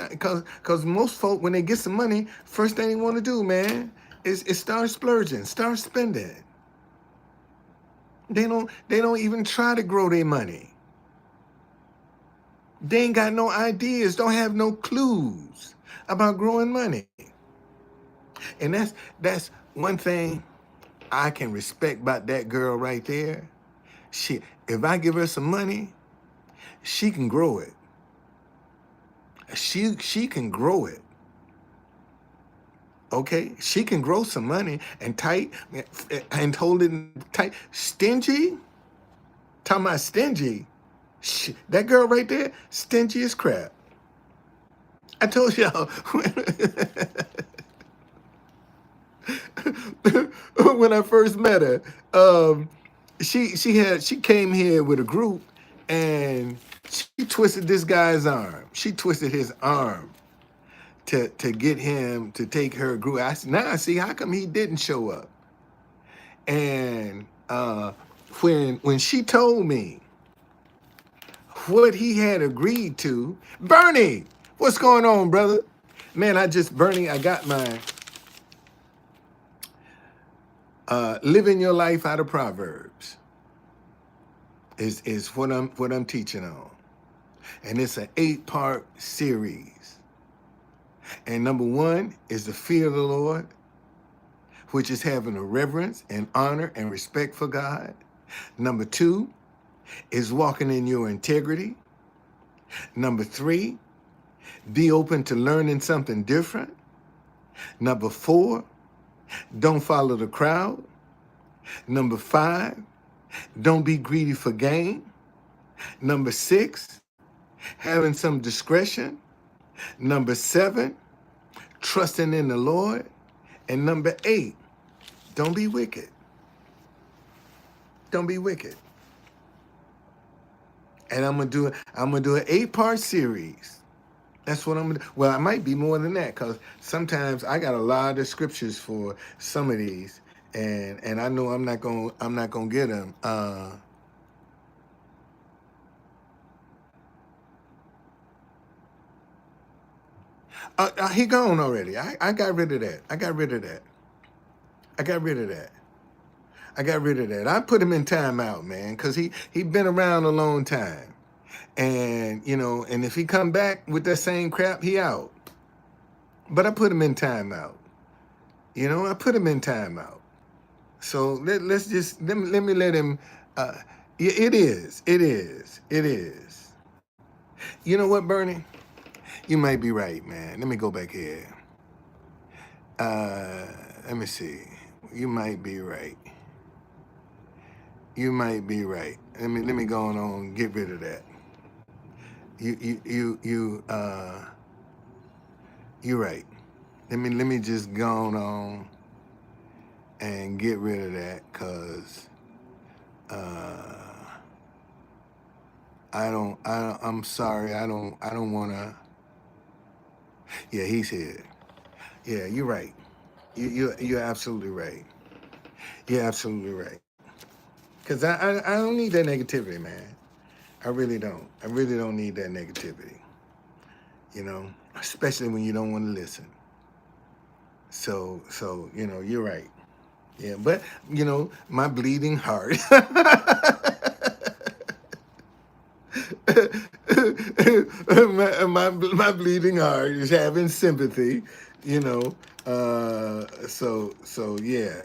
because most folk, when they get some money, first thing they want to do, man, is start splurging, start spending. They don't even try to grow their money. They ain't got no ideas, don't have no clues about growing money. And that's one thing I can respect about that girl right there. If I give her some money, she can grow it. She can grow it. Okay, she can grow some money and hold it tight. Stingy, talking about stingy. That girl right there, stingy as crap. I told y'all when I first met her, she came here with a group, and she twisted this guy's arm. She twisted his arm to get him to take her group. Now I see how come he didn't show up. And when she told me what he had agreed to, Bernie, what's going on, brother? Man, Bernie, I got my living your life out of Proverbs is what I'm teaching on. And it's an 8-part series. And number 1 is the fear of the Lord, which is having a reverence and honor and respect for God. Number 2 is walking in your integrity. Number 3, be open to learning something different. Number 4, don't follow the crowd. Number 5, don't be greedy for gain. Number 6, having some discretion. Number 7, trusting in the Lord. And number 8, don't be wicked. Don't be wicked. And I'm gonna do an 8-part series. That's what I'm gonna do. Well, I might be more than that, because sometimes I got a lot of scriptures for some of these, and I know I'm not gonna get them. He gone already. I got rid of that. I got rid of that. I got rid of that. I got rid of that. I put him in timeout, man, because he been around a long time. And, and if he come back with that same crap, he out. But I put him in timeout. I put him in timeout. So let's just, let me let him, yeah, it is. You know what, Bernie? You might be right, man. Let me go back here. Let me see. You might be right. You might be right. Let me go on and get rid of that. You're right. Let me just go on and get rid of that, cause I'm sorry. I don't wanna. Yeah, he's here. Yeah, you're right. You're absolutely right. You're absolutely right. Cause I don't need that negativity, man. I really don't. I really don't need that negativity. Especially when you don't want to listen. So you're right. Yeah, but my bleeding heart. my bleeding heart is having sympathy, so yeah.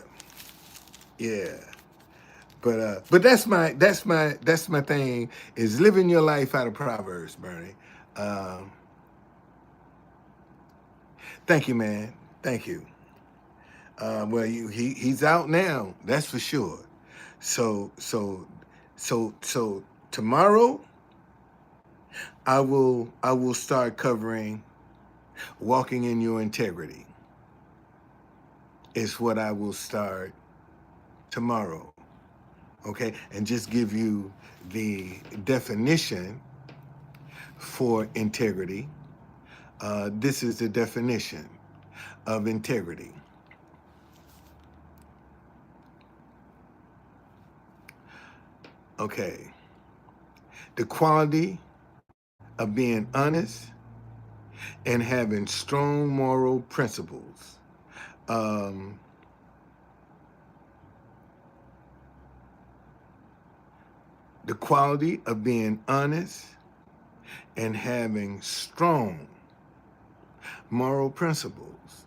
But that's my thing, is living your life out of Proverbs, Bernie. Um, Thank you, man. Thank you. Well, he's out now. That's for sure. So tomorrow I will start covering Walking in your integrity is what I will start tomorrow. Okay, and just give you the definition for integrity. This is the definition of integrity. Okay, the quality of being honest and having strong moral principles. Um, the quality of being honest and having strong moral principles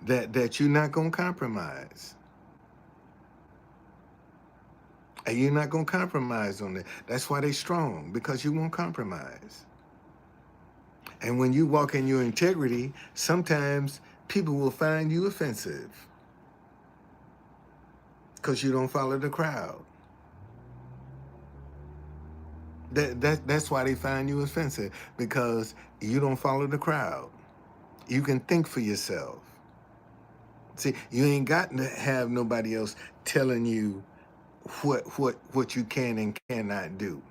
that you're not going to compromise. And you're not going to compromise on that. That's why they're strong, because you won't compromise. And when you walk in your integrity, sometimes people will find you offensive because you don't follow the crowd. That's why they find you offensive, because you don't follow the crowd. You can think for yourself. See, you ain't got to have nobody else telling you what you can and cannot do,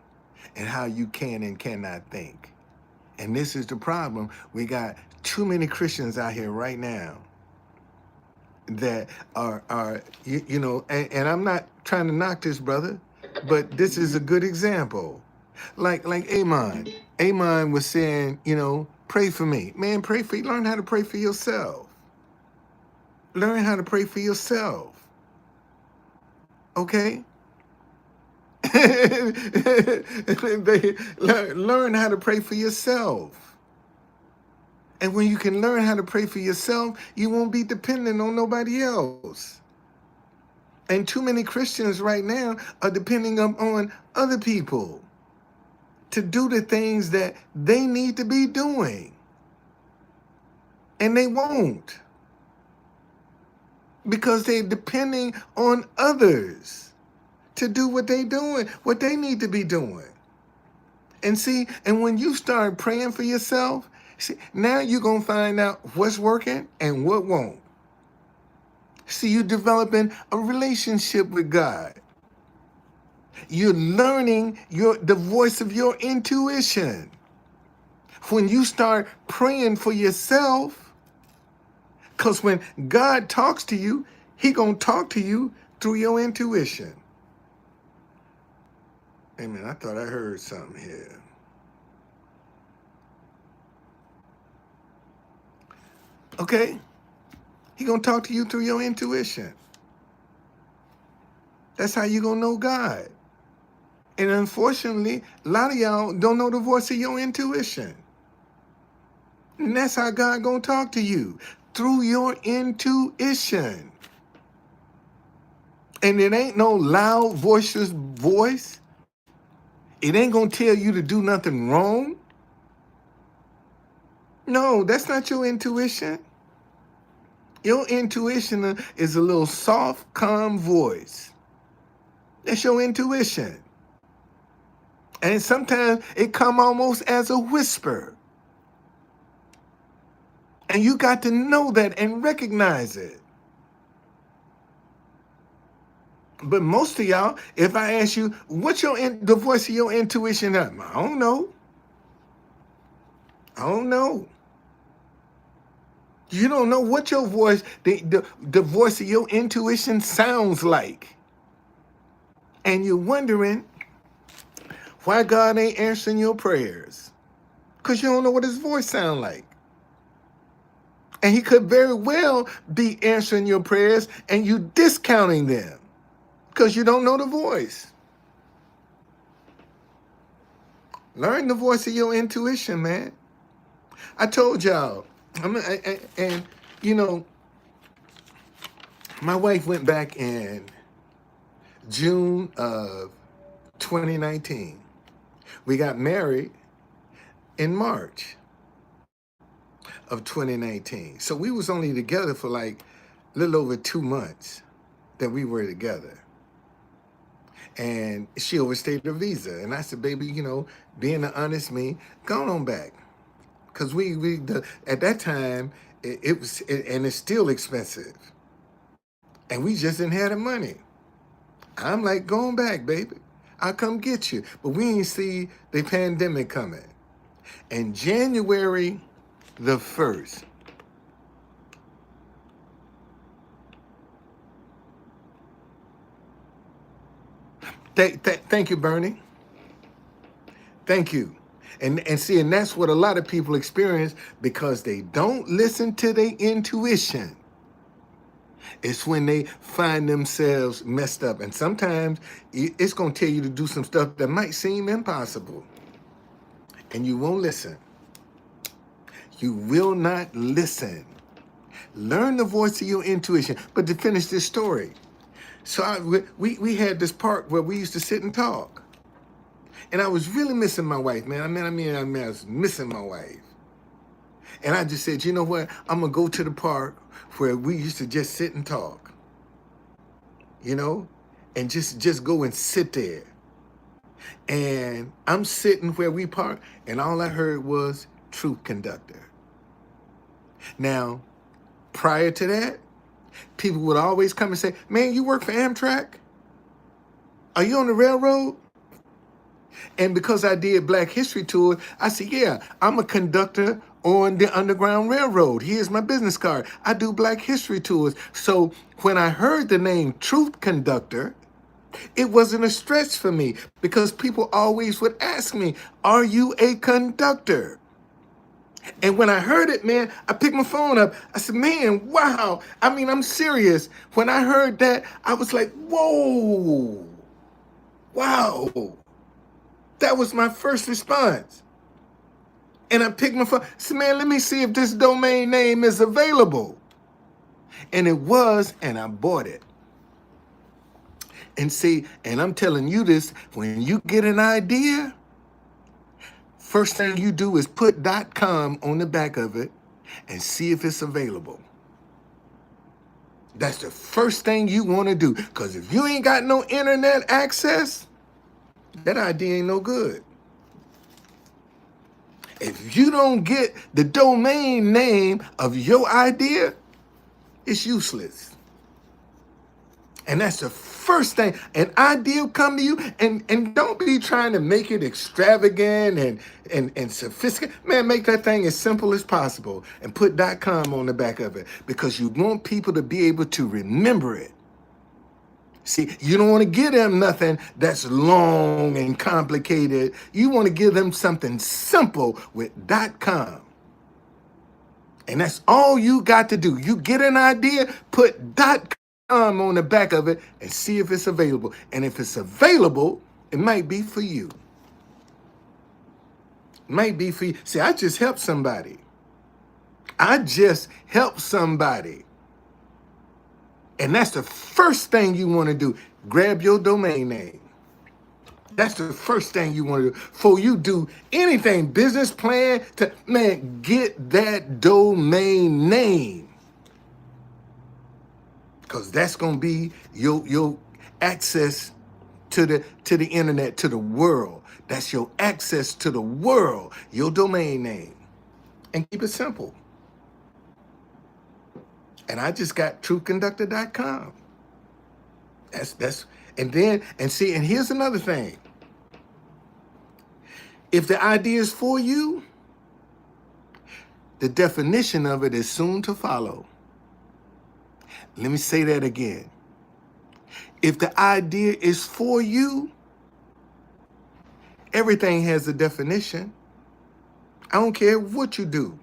and how you can and cannot think. And this is the problem. We got too many Christians out here right now that are you know, and I'm not trying to knock this brother, but this is a good example. Like Amon. Amon was saying, you know, pray for me. Man, pray for you. Learn how to pray for yourself. Learn how to pray for yourself. Okay? Learn how to pray for yourself. And when you can learn how to pray for yourself, you won't be dependent on nobody else. And too many Christians right now are depending on other people to do the things that they need to be doing. And they won't, because they're depending on others to do what they're doing, what they need to be doing. And see, and when you start praying for yourself, see, now you're going to find out what's working and what won't. See, you're developing a relationship with God. You're learning the voice of your intuition. When you start praying for yourself, because when God talks to you, He going to talk to you through your intuition. Hey man, I thought I heard something here. Okay? He going to talk to you through your intuition. That's how you going to know God. And unfortunately, a lot of y'all don't know the voice of your intuition. And that's how God going to talk to you, through your intuition. And it ain't no loud voiceless voice. It ain't going to tell you to do nothing wrong. No, that's not your intuition. Your intuition is a little soft, calm voice. That's your intuition. And sometimes it come almost as a whisper. And you got to know that and recognize it. But most of y'all, if I ask you, what's the voice of your intuition? I don't know. I don't know. You don't know what your voice, the voice of your intuition sounds like. And you're wondering why God ain't answering your prayers. Because you don't know what his voice sounds like. And he could very well be answering your prayers and you discounting them because you don't know the voice. Learn the voice of your intuition, man. I told y'all, and you know, my wife went back in June of 2019. We got married in March of 2019. So we was only together for like a little over 2 months that we were together. and she overstayed her visa. And I said, baby, being an honest me, go on back. Because at that time, and it's still expensive. And we just didn't have the money. I'm like, go on back, baby. I'll come get you. But we ain't see the pandemic coming. And January the 1st, thank you, Bernie. Thank you. And that's what a lot of people experience because they don't listen to their intuition. It's when they find themselves messed up. And sometimes it's going to tell you to do some stuff that might seem impossible. And you won't listen. You will not listen. Learn the voice of your intuition. But to finish this story, so we had this park where we used to sit and talk. And I was really missing my wife, man. I was missing my wife. And I just said, you know what? I'm going to go to the park where we used to just sit and talk, and just go and sit there. And I'm sitting where we park, and all I heard was Truth Conductor. Now, prior to that, people would always come and say, man, you work for Amtrak? Are you on the railroad? And because I did Black History Tour, I said, yeah, I'm a conductor on the Underground Railroad. Here's my business card. I do Black History Tours. So when I heard the name Truth Conductor, it wasn't a stretch for me because people always would ask me, are you a conductor? And when I heard it, man, I picked my phone up. I said, man, wow. I'm serious. When I heard that, I was like, whoa, wow. That was my first response. And I picked my phone. I said, man, let me see if this domain name is available. And it was, and I bought it. And and I'm telling you this, when you get an idea, first thing you do is put .com on the back of it and see if it's available. That's the first thing you want to do. Because if you ain't got no internet access, that idea ain't no good. If you don't get the domain name of your idea, it's useless. And that's the first thing. An idea will come to you, and don't be trying to make it extravagant and sophisticated. Man, make that thing as simple as possible and put .com on the back of it because you want people to be able to remember it. See, you don't want to give them nothing that's long and complicated. You want to give them something simple with .com. And that's all you got to do. You get an idea, put .com on the back of it and see if it's available. And if it's available, it might be for you. It might be for you. See, I just helped somebody. And that's the first thing you want to do. Grab your domain name. That's the first thing you want to do. Before you do anything, business plan, get that domain name. Because that's going to be your access to the internet, to the world. That's your access to the world, your domain name. And keep it simple. And I just got truthconductor.com. And here's another thing. If the idea is for you, the definition of it is soon to follow. Let me say that again. If the idea is for you, everything has a definition. I don't care what you do.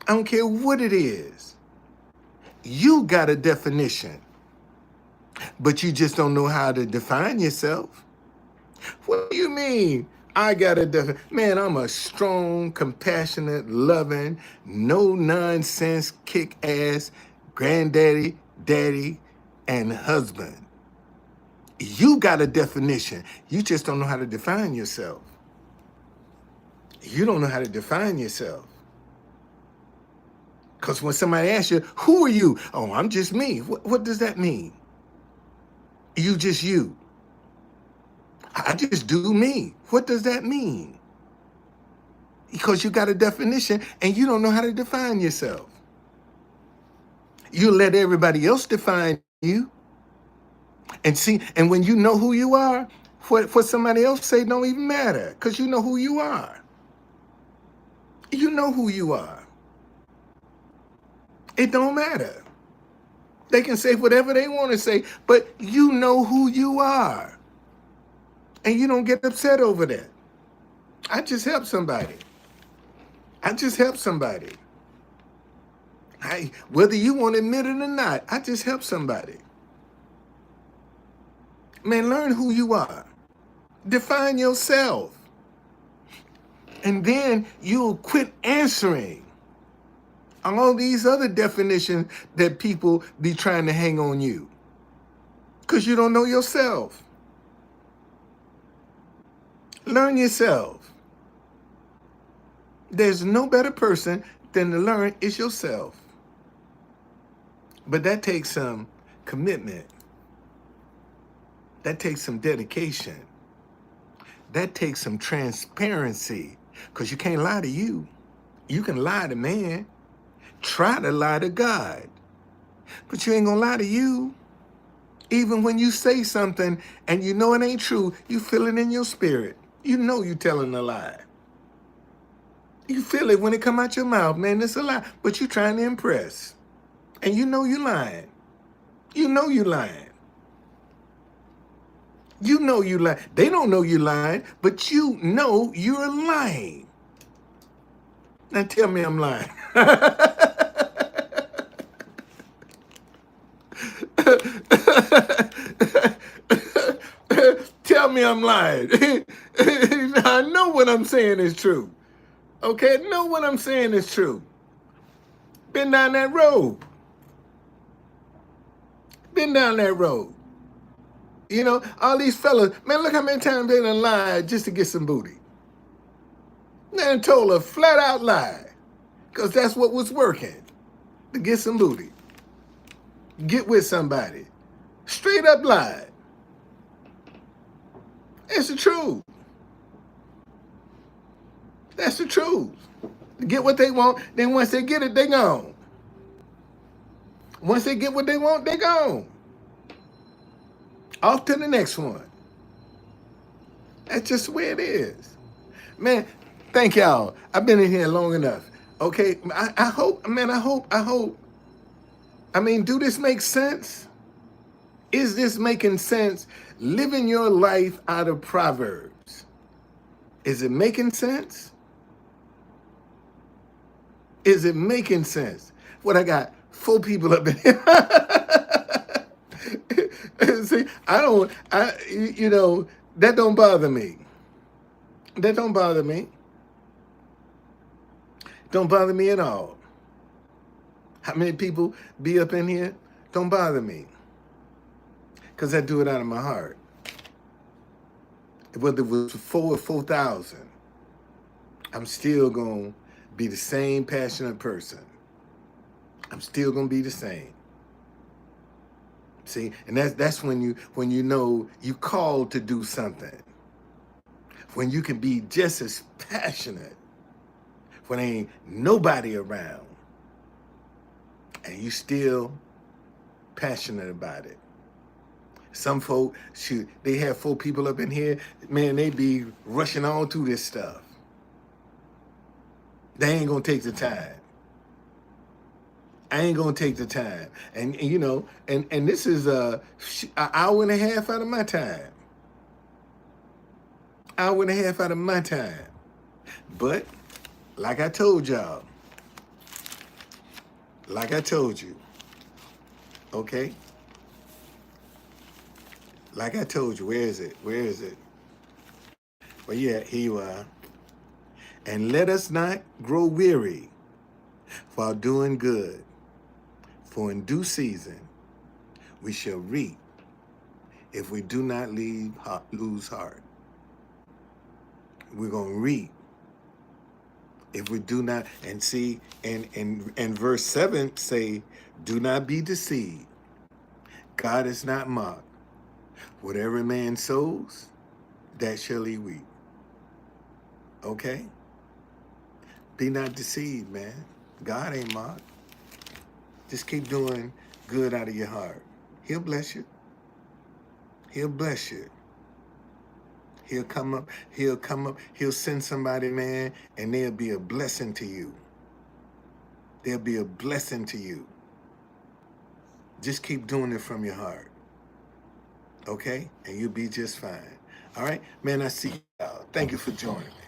I don't care what it is. You got a definition, but you just don't know how to define yourself. What do you mean? I got a definition. Man, I'm a strong, compassionate, loving, no-nonsense, kick-ass granddaddy, daddy, and husband. You got a definition. You just don't know how to define yourself. You don't know how to define yourself. Because when somebody asks you, who are you? Oh, I'm just me. What does that mean? You just you. I just do me. What does that mean? Because you got a definition and you don't know how to define yourself. You let everybody else define you. And see, and when you know who you are, what somebody else say don't even matter, because you know who you are. You know who you are. It don't matter. They can say whatever they want to say, but you know who you are. And you don't get upset over that. I just help somebody. I just help somebody. Whether you want to admit it or not, I just help somebody. Man, learn who you are. Define yourself. And then you'll quit answering all these other definitions that people be trying to hang on you. Because you don't know yourself. Learn yourself. There's no better person than to learn is yourself. But that takes some commitment. That takes some dedication. That takes some transparency. Because you can't lie to you. You can lie to man. Try to lie to God. But you ain't gonna lie to you. Even when you say something and you know it ain't true, you feel it in your spirit. You know you telling a lie. You feel it when it come out your mouth, man, it's a lie. But you trying to impress. And you know you lying. You know you lying. You know you lying. They don't know you lying, but you know you're lying. Now tell me I'm lying. Tell me I'm lying. I know what I'm saying is true. Okay, know what I'm saying is true. Been down that road. Been down that road. You know, all these fellas, man, look how many times they done lied just to get some booty. They done told a flat out lie. Because that's what was working. To get some booty. Get with somebody. Straight up lied. It's the truth. That's the truth. To get what they want, then once they get it, they gone. Once they get what they want, they gone. Off to the next one. That's just the way it is. Man, thank y'all. I've been in here long enough. Okay, I hope, man, I hope. I mean, do this make sense? Is this making sense? Living your life out of Proverbs. Is it making sense? Is it making sense? What I got? 4 people up in here. See, you know, that don't bother me. That don't bother me. Don't bother me at all. How many people be up in here? Don't bother me. Because I do it out of my heart. Whether it was 4 or 4,000, I'm still going to be the same passionate person. I'm still going to be the same. See, and that's when you know you called to do something. When you can be just as passionate when ain't nobody around and you still passionate about it. Some folk, shoot, they have 4 people up in here, man, they be rushing all through this stuff. They ain't gonna take the time. I ain't gonna take the time. And you know, and this is an hour and a half out of my time. Hour and a half out of my time. But, like I told y'all, like I told you, okay? Like I told you, where is it? Where is it? Well, yeah, here you are. And let us not grow weary while doing good, for in due season we shall reap if we do not lose heart. We're going to reap if we do not. And see, and verse 7 say, do not be deceived. God is not mocked. Whatever man sows, that shall he reap. Okay? Be not deceived, man. God ain't mocked. Just keep doing good out of your heart. He'll bless you. He'll bless you. He'll come up. He'll come up. He'll send somebody, man, and they'll be a blessing to you. They'll be a blessing to you. Just keep doing it from your heart. Okay? And you'll be just fine. All right? Man, I see y'all. Thank you for joining me.